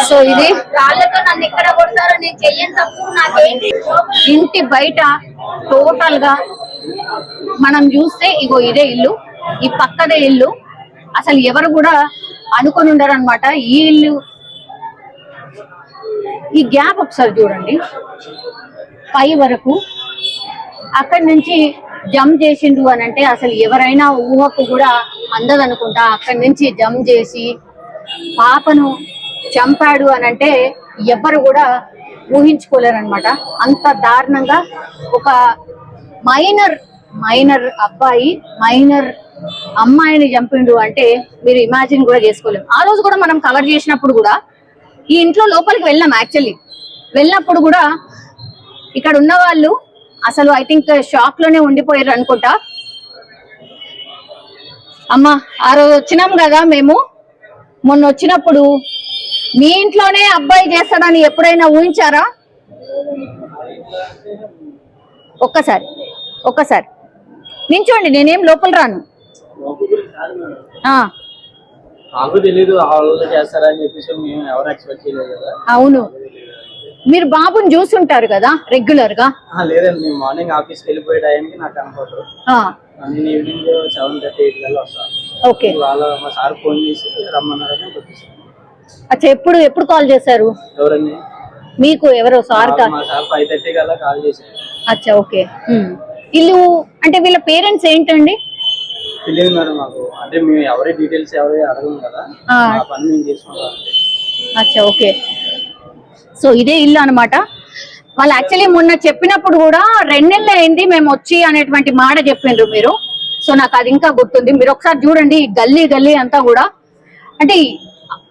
సో ఇది
రాళ్ళతో నన్ను ఎక్కడ కొడతారో నేను చెయ్యని తప్పు నాకేంటి.
ఇంటి బయట టోటల్ గా మనం చూస్తే ఇగో ఇదే ఇల్లు, ఈ పక్కదే ఇల్లు. అసలు ఎవరు కూడా అనుకొని ఉండరు అనమాట ఈ ఇల్లు. ఈ గ్యాప్ ఒకసారి చూడండి, పై వరకు అక్కడి నుంచి జంప్ చేసిండు అని అంటే అసలు ఎవరైనా ఊహకు కూడా అందదనుకుంటా. అక్కడి నుంచి జంప్ చేసి పాపను చంపాడు అని అంటే ఎవరు కూడా ఊహించుకోలేరు అనమాట. అంత దారుణంగా ఒక మైనర్ అబ్బాయి మైనర్ అమ్మాయిని చంపిండు అంటే మీరు ఇమాజిన్ కూడా చేసుకోలేము. ఆ రోజు కూడా మనం కవర్ చేసినప్పుడు కూడా ఈ ఇంట్లో లోపలికి వెళ్ళాం. యాక్చువల్లీ వెళ్ళినప్పుడు కూడా ఇక్కడ ఉన్న వాళ్ళు అసలు ఐ థింక్ షాక్ లోనే ఉండిపోయారు అనుకుంటా. అమ్మా ఆ రోజు వచ్చినాం కదా మేము, మొన్న వచ్చినప్పుడు మీ ఇంట్లోనే అబ్బాయి చేస్తాడని ఎప్పుడైనా ఊహించారా? ఒక్కసారి నించోండి, నేనేం లోపల రాను. అవును, మీరు బాబుని చూస్తుంటారు కదా రెగ్యులర్ గా?
లేదండి, నేను మార్నింగ్ ఆఫీస్కి వెళ్ళిపోయే టైంకి నాకు కనపడరు. నేను ఈవినింగ్ 7:30, 8 కల్లా వస్తాను.
ఓకే,
వాళ్ళ మా సార్ ఫోన్ చేసి రమ్మన్నారని వచ్చేసాను.
అచ్చా, ఎప్పుడు కాల్ చేశారు?
ఎవరండి?
మీకు ఎవరో సార్?
మా సార్ 5:30 కల్లా కాల్ చేశారు.
అచ్చా, ఓకే. వీళ్ళు అంటే వీళ్ళ పేరెంట్స్ ఏంటండి?
తెలియదు మేడం మాకు, అంటే మేము ఎవరి డీటెయిల్స్ ఎవరి అడగం కదా, ఆ పని మేము చేసుకుంటాం.
అచ్చా, ఓకే. సో ఇదే ఇల్లు అనమాట. వాళ్ళు యాక్చువల్లీ మొన్న చెప్పినప్పుడు కూడా 2 నెలలు అయింది మేము వచ్చి అనేటువంటి మాట చెప్పిండ్రు మీరు. సో నాకు అది ఇంకా గుర్తుంది. మీరు ఒకసారి చూడండి, గల్లీ అంతా కూడా అంటే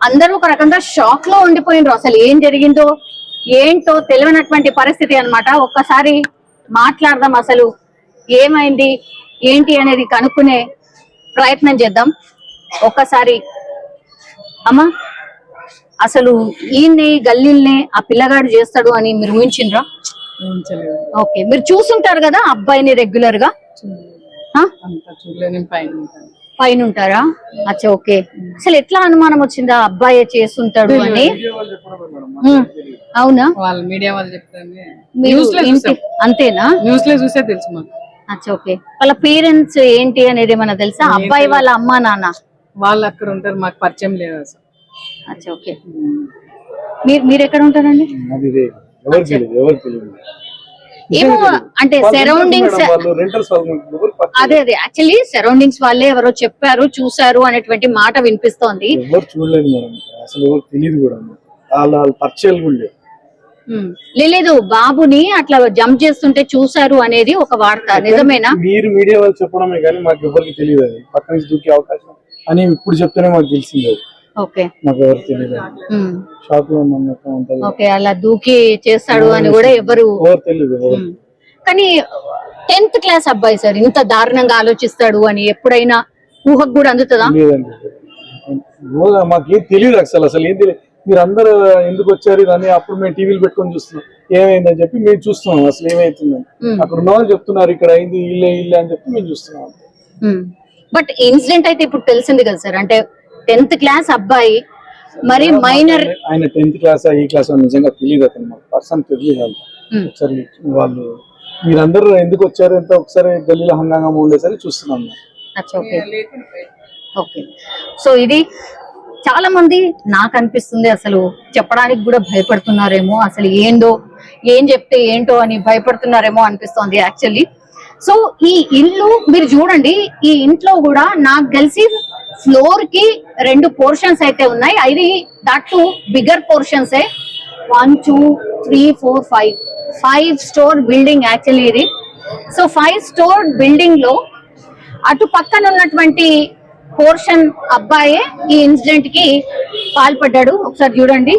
అందరూ ఒక రకంగా షాక్ లో ఉండిపోయినరు. అసలు ఏం జరిగిందో ఏంటో తెలియనటువంటి పరిస్థితి అన్నమాట. ఒక్కసారి మాట్లాడదాం, అసలు ఏమైంది ఏంటి అనేది కనుక్కునే ప్రయత్నం చేద్దాం. ఒక్కసారి అమ్మా, అసలు ఈయన్ని గల్లీల్ని ఆ పిల్లగాడు చేస్తాడు అని మీరు ఊహించిండ్రా? ఓకే, మీరు చూసుంటారు కదా అబ్బాయిని రెగ్యులర్ గా? పైన ఉంటారా? అచ్చా, ఓకే. అసలు ఎట్లా అనుమానం వచ్చిందా అబ్బాయి చేస్తుంటాడు అని? అవునా,
మీడియా వాళ్ళు చెప్తారు,
మీరు అంతేనా?
న్యూస్ లో చూసే తెలుసు మాకు.
అచ్చా, ఓకే. వాళ్ళ పేరెంట్స్ ఏంటి అనేది ఏమన్నా తెలుసా? అబ్బాయి వాళ్ళ అమ్మా నాన్న
వాళ్ళు అక్కడ ఉంటారు, మాకు పరిచయం లేదు అసలు.
అచ్చా, ఓకే. మీరు ఎక్కడ ఉంటారండి? ఏమో అంటే సరౌండింగ్స్, అదే యాక్చువల్లీ సరౌండింగ్స్ వాళ్ళే ఎవరో చెప్పారు, చూసారు అనేటువంటి మాట వినిపిస్తోంది. లేదు, బాబుని అట్లా జంప్ చేస్తుంటే చూసారు అనేది ఒక వార్త, నిజమేనా?
మీరు మీడియా వాళ్ళు చెప్పడమే కానీ మాకు ఎవరికి తెలియదు. అది పక్క నుంచి దూకే అవకాశం అని ఇప్పుడు చెప్తేనే మాకు తెలిసింది.
ఓకే,
మాకు ఎవరు తెలియదు. షాప్ లో ఉన్నాం.
ఓకే, అలా దూకి చేస్తాడు అని కూడా ఎవరు
తెలియదు.
కానీ 10th క్లాస్ అబ్బాయి సార్ ఇంత దారుణంగా ఆలోచిస్తాడు అని ఎప్పుడైనా ఊహకు కూడా అందుతుందా?
లేదండి, మాకేం తెలియదు అసలు ఏం తెలియదు. మీరు అందరూ ఎందుకు వచ్చారు అని అప్పుడు మేము టీవీలు పెట్టుకొని చూస్తున్నాం, ఏమైందని చెప్పి మేము చూస్తున్నాం అసలు ఏమైతుందని. అక్కడ ఉన్న వాళ్ళు చెప్తున్నారు ఇక్కడ అయింది ఇల్లే అని చెప్పి మేము చూస్తున్నాం.
బట్ ఇన్సిడెంట్ అయితే ఇప్పుడు తెలిసింది కదా సార్, అంటే 10th క్లాస్ అబ్బాయి మరి మైనర్.
ఆయన 10th క్లాస్ ఈ క్లాస్ నిజంగా తెలియదు, అతను మాకు పర్సన్ తెలియదు. ఒకసారి వాళ్ళు మీరందరూ ఎందుకు వచ్చారు ఎంత ఒకసారి గల్లీలో హంగామా ఉండేసరి చూస్తున్నాం.
ఓకే, సో ఇది చాలా మంది నాకు అనిపిస్తుంది అసలు చెప్పడానికి కూడా భయపడుతున్నారేమో, అసలు ఏం చెప్తే ఏంటో అని భయపడుతున్నారేమో అనిపిస్తోంది యాక్చువల్లీ. సో ఈ ఇల్లు మీరు చూడండి, ఈ ఇంట్లో కూడా నాకు తెలిసి ఫ్లోర్ కి 2 పోర్షన్స్ అయితే ఉన్నాయి. అది that bigger portions. 1 2 3 4 5 store building actually ఇది. సో 5 స్టోర్ బిల్డింగ్ లో అటు పక్కన ఉన్నటువంటి పోర్షన్ అబ్బాయే ఈ ఇన్సిడెంట్ కి పాల్పడ్డాడు. ఒకసారి చూడండి,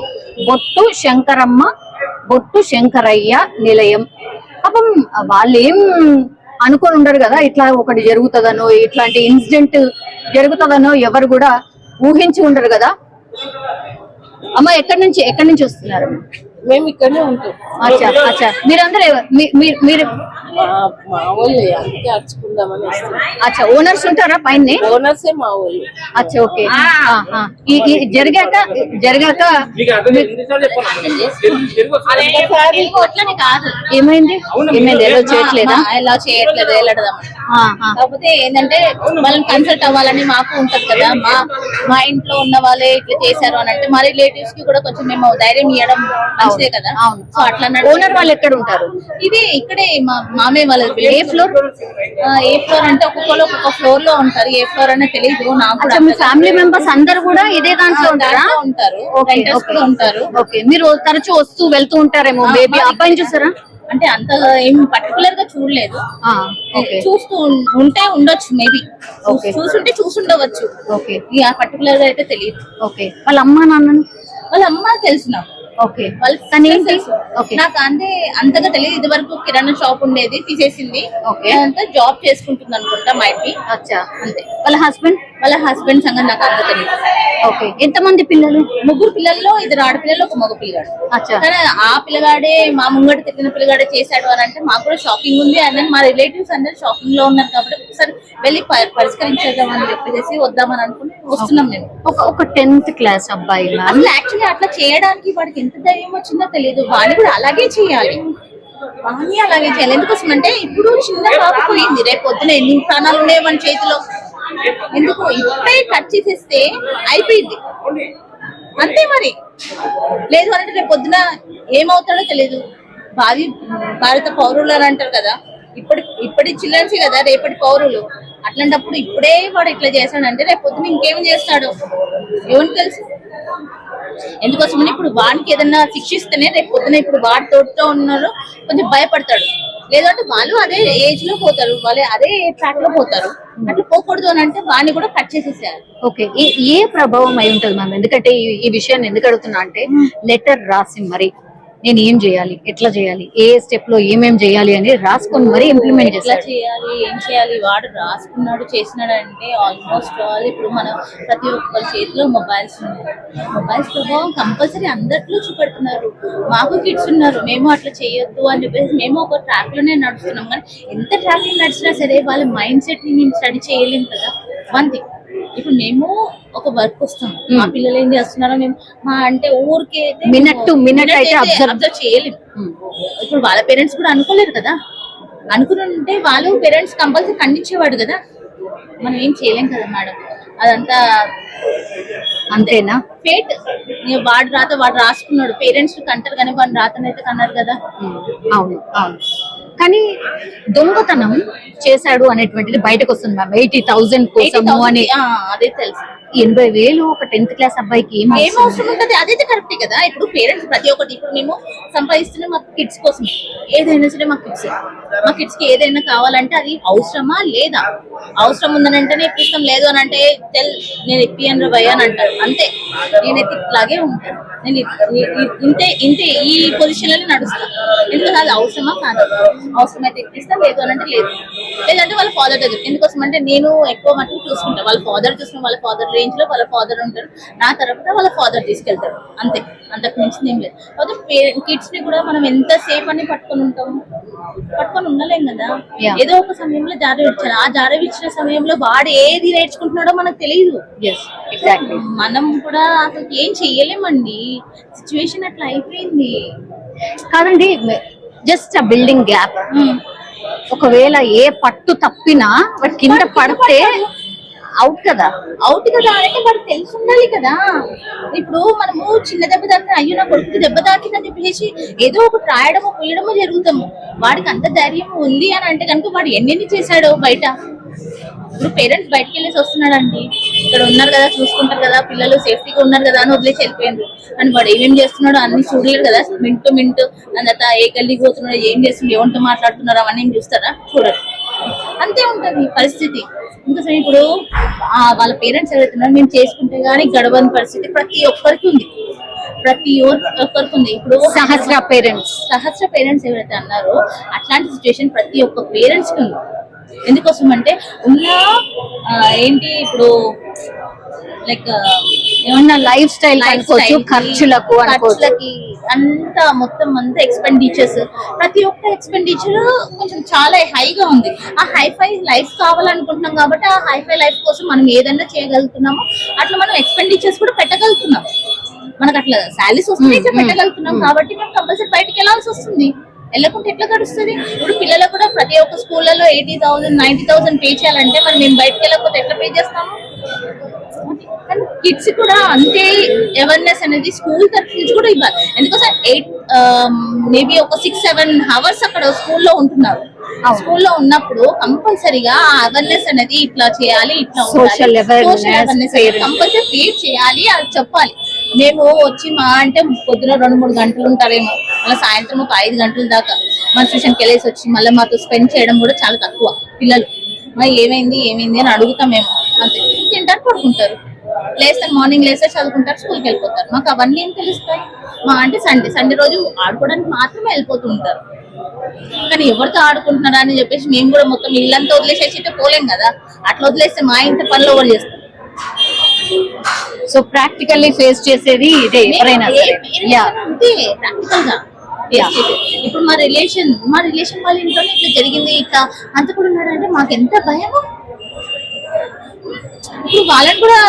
బొట్టు శంకరమ్మ బొట్టు శంకరయ్య నిలయం. పాపం వాళ్ళు ఏం అనుకొని ఉండరు కదా ఇట్లా ఒకటి జరుగుతుందనో, ఇట్లాంటి ఇన్సిడెంట్ జరుగుతుందనో ఎవరు కూడా ఊహించి ఉండరు కదా. అమ్మ ఎక్కడి నుంచి వస్తున్నారు?
మేము ఇక్కడనే ఉంటాం.
అచ్చా అచ్చా. మీరందరూ మీరు
మా వాళ్ళు అందుకే అర్చుకుందామని వస్తున్నాం.
అచ్చా ఓనర్స్ ఉంటారా పైన?
ఓనర్సే మా వాళ్ళు.
అచ్చా ఓకే. ఈ జరిగాక
అట్లనే కాదు,
ఏమైంది ఎలా చేయట్లేదా?
ఎలా చేయట్లేదు వెళ్ళడం. కాకపోతే ఏంటంటే వాళ్ళని కన్సల్ట్ అవ్వాలని మాకు ఉంటది కదా, మా ఇంట్లో ఉన్న వాళ్ళే ఇట్లా చేశారు అని అంటే మా రిలేటివ్స్ కి కూడా కొంచెం మేము ధైర్యం ఇవ్వడం మంచిదే కదా. సో అట్లా
ఓనర్ వాళ్ళు ఎక్కడ ఉంటారు?
ఇది ఇక్కడే మా మామే వాళ్ళ. ఏ ఫ్లోర్ అంటే ఒక్కొక్క ఫ్లోర్ లో ఉంటారు. ఏ ఫ్లోర్ అనే తెలియదు నాకు.
మీ ఫ్యామిలీ మెంబర్స్ అందరు కూడా ఇదే దాంట్లో ఉంటారా?
ఉంటారు, రెంటర్స్ కూడా ఉంటారు.
ఓకే. మీరు తరచూ వస్తూ వెళ్తూ ఉంటారేమో. బేబీ అబ్బాయిని చూసారా?
అంటే అంత ఏం పర్టికులర్ గా చూడలేదు, చూస్తూ ఉంటే ఉండొచ్చు, మేబీ చూసుంటే చూసుండవచ్చు.
ఓకే.
పర్టికులర్ గా అయితే తెలియదు.
ఓకే. వాళ్ళ అమ్మా నాన్నని?
వాళ్ళ అమ్మ తెలుసు నాకు.
ఓకే.
నాకు అంటే అంతగా తెలియదు. ఇది వరకు కిరాణా షాప్ ఉండేది, తీసేసింది.
ఓకే.
అంతా జాబ్ చేసుకుంటుంది అనుకుంటా మైట్ బి.
అచ్చా.
అంతే.
వాళ్ళ హస్బెండ్
సంగతి నాకు అంత తెలియదు.
ఓకే. ఎంతమంది పిల్లలు?
3 పిల్లల్లో 2 ఆడపిల్లలు, 1 మగ పిల్లగాడు.
అచ్చా.
కానీ ఆ పిల్లగాడే మా ముంగట తిరిగిన పిల్లగాడే చేశాడు అని అంటే మాకు కూడా షాకింగ్ ఉంది. అండ్ మా రిలేటివ్స్ అందరూ షాకింగ్ లో ఉన్నారు కాబట్టి ఒకసారి వెళ్ళి పరిష్కరించేద్దాం అని చెప్పేసి వద్దామని అనుకుని వస్తున్నాం మేము.
ఒక 10th క్లాస్ అబ్బాయి
అసలు యాక్చువల్లీ అట్లా చేయడానికి వాడికి ఎంత ధైర్యం వచ్చిందో తెలియదు. వాడిని కూడా అలాగే చేయాలి, ఎందుకోసం అంటే ఇప్పుడు చిన్న బాబు పోయింది, రేపు పొద్దున ఎన్ని ప్రాణాలు ఉన్నాయి మన చేతిలో. ఎందుకు ఇప్పుడే కట్ చేసేస్తే అయిపోయింది అంతే. మరి లేదు అంటే రేపు పొద్దున ఏమవుతాడో తెలియదు. భారత పౌరులు అని అంటారు కదా, ఇప్పటి చిల్డ్రన్స్ కదా రేపటి పౌరులు. అట్లాంటప్పుడు ఇప్పుడే వాడు ఇట్లా చేస్తాడంటే రేపు పొద్దున ఇంకేం చేస్తాడు ఎవరికి తెలుసు. ఎందుకోసమని ఇప్పుడు వాడికి ఏదన్నా శిక్షిస్తేనే రేపు పొద్దున ఇప్పుడు వాడి తోటతో ఉన్నారు కొంచెం భయపడతాడు. లేదంటే వాళ్ళు అదే ఏజ్ లో పోతారు, వాళ్ళు అదే ట్రాక్ లో పోతారు. అట్లా పోకూడదు అని అంటే వాడిని కూడా కట్ చేసేసారు.
ఓకే. ఏ ప్రభావం అయి ఉంటుంది మ్యామ్? ఎందుకంటే ఈ విషయాన్ని ఎందుకు అడుగుతున్నా అంటే లెటర్ రాసి మరి నేను ఏం చేయాలి, ఎట్లా చేయాలి, ఏ స్టెప్ లో ఏమేం చేయాలి అని రాసుకొని మరి ఇంప్లిమెంట్
ఎట్లా చేయాలి, ఏం చేయాలి, వాడు రాసుకున్నాడు చేసినాడు అంటే ఆల్మోస్ట్ ఆల్ ఇప్పుడు మనం ప్రతి ఒక్కరి చేతిలో మొబైల్స్ ఉన్నాయి. మొబైల్స్ ప్రభావం కంపల్సరీ అందరిలో చూపెడుతున్నారు. మాకు కిడ్స్ ఉన్నారు, మేము అట్లా చేయొద్దు అని చెప్పేసి మేము ఒక ట్రాక్ లోనే నడుస్తున్నాం. కానీ ఎంత ట్రాక్ లో నడిచినా సరే వాళ్ళ మైండ్ సెట్ ని మేము స్టడీ చేయలేము కదా. వన్ థింగ్, ఇప్పుడు మేము ఒక వర్క్ వస్తాం, మా పిల్లలు ఏం చేస్తున్నారో మేము మా అంటే ఊరికే
మినిట్ టు మినిట్ అయితే
అబ్జర్వ్ చేయలేము. ఇప్పుడు వాళ్ళ పేరెంట్స్ కూడా అనుకోలేరు కదా. అనుకుని ఉంటే వాళ్ళు పేరెంట్స్ కంపల్సరీ ఖండించేవాడు కదా. మనం ఏం చేయలేం కదా మేడం, అదంతా
అంతేనా?
ఫేట్. వాడు రాసుకున్నాడు, పేరెంట్స్ కంటారు కానీ వాడిని రాతనైతే కన్నారు కదా.
అవును అవును. కానీ దొంగతనం చేశాడు అనేటువంటిది బయటకు వస్తుంది మ్యామ్. 80,000 కోసము అని.
అదే తెలుసు.
80,000 ఒక 10th క్లాస్ అబ్బాయికి ఏం
అవసరం ఉంటది? అదైతే కరెక్టే కదా. ఇప్పుడు పేరెంట్స్ ప్రతి ఒక్కటి ఇప్పుడు మేము సంపాదిస్తున్నాం మా కిడ్స్ కోసం, ఏదైనా సరే మా కిడ్స్ కి ఏదైనా కావాలంటే అది అవసరమా లేదా? అవసరం ఉందని అంటేనే ఇప్పిస్తాం, లేదు అని అంటే నేను ఇప్పియను భయ్య అని అంటారు. అంతే. నేనైతే ఇట్లాగే ఉంటాను. నేను ఇంతే ఈ పొజిషన్ లోనే నడుస్తాను. ఎందుకంటే అది అవసరమా కాదు. అవసరమైతే ఇప్పిస్తాను, లేదు అని అంటే లేదు. లేదంటే వాళ్ళ ఫాదర్ దగ్గర. ఎందుకోసం అంటే నేను ఎక్కువ మట్టుకు చూసుకుంటాను. వాళ్ళ ఫాదర్ చూసుకుని వాళ్ళ ఫాదర్ రేంజ్ లో వాళ్ళ ఫాదర్ ఉంటారు, నా తరపున వాళ్ళ ఫాదర్ తీసుకెళ్తారు. అంతే, అంతకు మించింది ఏం లేదు. కాకపోతే కిడ్స్ ని కూడా మనం ఎంత సేఫ్ అని పట్టుకొని ఉండలేం కదా. ఏదో ఒక సమయంలో జారవిచ్చాను. ఆ జారవిచ్చిన సమయంలో వాడు ఏది నేర్చుకుంటున్నాడో మనకు తెలియదు. మనం కూడా అసలు ఏం చెయ్యలేమండి. సిచ్యువేషన్ అట్లా అయిపోయింది.
కాదండి, జస్ట్ ఆ బిల్డింగ్ గ్యాప్. ఒకవేళ ఏ పట్టు తప్పినా వాడు కింద పడితే అవుట్ కదా
అంటే వాడికి తెలిసి ఉండాలి కదా. ఇప్పుడు మనము చిన్న దెబ్బ తాకిన అయ్యో నా కొడుకు దెబ్బ తాకిందని చెప్పేసి ఏదో ఒకటి రాయడమో పోయడమో జరుగుతాము. వాడికి అంత ధైర్యం ఉంది అని అంటే కనుక వాడు ఎన్ని చేశాడో బయట. ఇప్పుడు పేరెంట్స్ బయటకు వెళ్ళేసి వస్తున్నాడండి, ఇక్కడ ఉన్నారు కదా చూసుకుంటారు కదా, పిల్లలు సేఫ్టీగా ఉన్నారు కదా అని వదిలేసి వెళ్ళిపోయారు. అని వాడు ఏమేం చేస్తున్నాడో అన్ని చూడలేరు కదా. మింటు అంత ఏ గల్లీకి పోతున్నాడో, ఏం చేస్తున్నాడు, ఎవరితో మాట్లాడుతున్నారో అవన్నీ ఏం చూస్తారా? చూడరు. అంతే ఉంటది పరిస్థితి. ఇంకా ఇప్పుడు వాళ్ళ పేరెంట్స్ ఎవరైతున్నారో మేము చేసుకుంటే గానీ గడవని పరిస్థితి ప్రతి ఒక్కరికి ఉంది. ఇప్పుడు
సహస్ర
పేరెంట్స్ ఎవరైతే అన్నారో అట్లాంటి సిచ్యువేషన్ ప్రతి ఒక్క పేరెంట్స్ కి ఉంది. ఎందుకోసం అంటే ఏంటి ఇప్పుడు
లైక్
ఏమన్నా లైఫ్ స్టైల్ అనుకోవచ్చు, ఖర్చులకు అనుకోవచ్చు.
ఖర్చులకి అంతా మొత్తం అంతా ఎక్స్పెండిచర్స్, ప్రతి ఒక్క ఎక్స్పెండిచర్ కొంచెం చాలా హైగా ఉంది. ఆ హైఫై లైఫ్ కావాలనుకుంటున్నాం కాబట్టి ఆ హైఫై లైఫ్ కోసం మనం ఏదన్నా చేయగలుగుతున్నామో అట్లా మనం ఎక్స్పెండిచర్స్ కూడా పెట్టగలుగుతున్నాం. మనకు అట్లా శాలరీస్ వస్తుంది ఇట్లా పెట్టగలుగుతున్నాం కాబట్టి మనం కంపల్సరీ బయటకు వెళ్ళాల్సి వస్తుంది. వెళ్ళకుంటే ఎట్లా గడుస్తుంది? ఇప్పుడు పిల్లలకు కూడా ప్రతి ఒక్క స్కూళ్ళలో 80,000 90,000 పే చేయాలంటే మరి మేము బయటకు వెళ్ళకపోతే ఎట్లా పే చేస్తాము? కానీ కిడ్స్ కూడా అంతే అవేర్నెస్ అనేది స్కూల్ తరఫు నుంచి కూడా ఇవ్వాలి. ఎందుకోసం 8 మేబీ ఒక 6-7 hours అక్కడ స్కూల్లో ఉంటున్నారు. స్కూల్లో ఉన్నప్పుడు కంపల్సరీగా ఆ అవేర్నెస్ అనేది ఇట్లా చేయాలి, ఇట్లా
Social awareness,
కంపల్సరీ క్రియేట్ చేయాలి, అది చెప్పాలి. మేము వచ్చి మా అంటే పొద్దున 2-3 గంటలు ఉంటారేమో, మళ్ళీ సాయంత్రం ఒక 5 గంటల దాకా మన ట్యూషన్కి వెళ్ళేసి వచ్చి మళ్ళీ మాతో స్పెండ్ చేయడం కూడా చాలా తక్కువ. పిల్లలు ఏమైంది అని అడుగుతామేమో, అంతే. తింటారు, పడుకుంటారు, లేస్తారు, మార్నింగ్ లేస్తారు, చదువుకుంటారు, స్కూల్కి వెళ్ళిపోతారు. మాకు అవన్నీ ఏం తెలుస్తాయి? మా అంటే సండే రోజు ఆడుకోవడానికి మాత్రమే వెళ్ళిపోతూ ఉంటారు. కానీ ఎవరితో ఆడుకుంటున్నారా అని చెప్పేసి మేము కూడా మొత్తం ఇల్లంతా వదిలేసేసి అయితే పోలేం కదా. అట్లా వదిలేస్తే మా ఇంత పనులు ఎవరు చేస్తారు?
సో ప్రాక్టికల్లీ ఫేస్ చేసేది ఇదే ఎవరైనా సరే.
అంతే ప్రాక్టికల్ గా face చేసేది. ఇప్పుడు మా రిలేషన్ వాళ్ళ ఇంట్లోనే ఇట్లా జరిగింది, ఇట్లా అంత కూడా ఉన్నాడంటే మాకు ఎంత భయము. ఇప్పుడు వాళ్ళని కూడా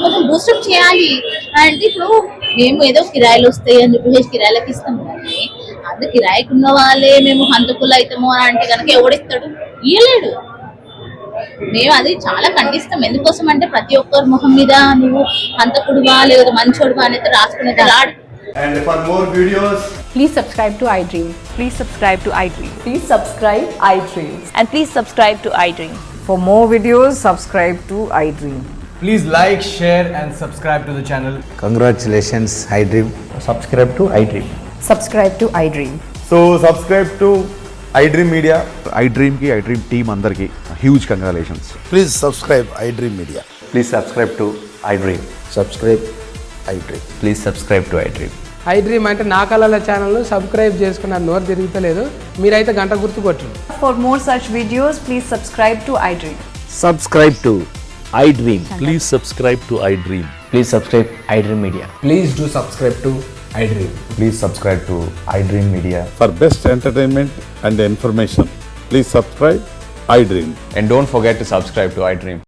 కొంచెం బూస్టప్ చేయాలి అంటే, ఇప్పుడు మేము ఏదో కిరాయిలు వస్తాయి అని చెప్పేసి కిరాయిలకు ఇస్తాము, కానీ అది కిరాయికి ఉన్న వాళ్ళే మేము హంతకులు అవుతాము అని అంటే కనుక ఎవడిస్తాడు? ఇయ్యలేడు. మేము అది చాలా ఖండిస్తాం. ఎందుకోసం అంటే ప్రతి ఒక్కరి మొహం మీద నువ్వు హంతకుడువా లేదా మంచోడువా అనేది రాసుకునేది రాడు.
And for more videos,
Please subscribe to iDream. Please subscribe to iDream. Please subscribe iDream. And please subscribe to iDream.
For more videos, subscribe to iDream.
please like, share and subscribe to the channel.
Congratulations, iDream.
Subscribe to iDream.
Subscribe to iDream.
So subscribe to iDream Media.
iDream ki iDream team andarki huge congratulations.
Please subscribe iDream Media.
Please subscribe to iDream.
Subscribe iDream.
Please subscribe to iDream.
iDream అంటే నా కళల channel subscribe చేసుకున్న నోరు తిరుగుతలేదు, మీరైతే గంట గుర్తు కొట్టండి.
For more such videos, please subscribe to iDream.
Subscribe to iDream.
Please subscribe to iDream.
Please subscribe iDream Media.
Please do subscribe to iDream.
Please subscribe to iDream Media.
For best entertainment and information, please subscribe iDream.
And don't forget to subscribe to iDream.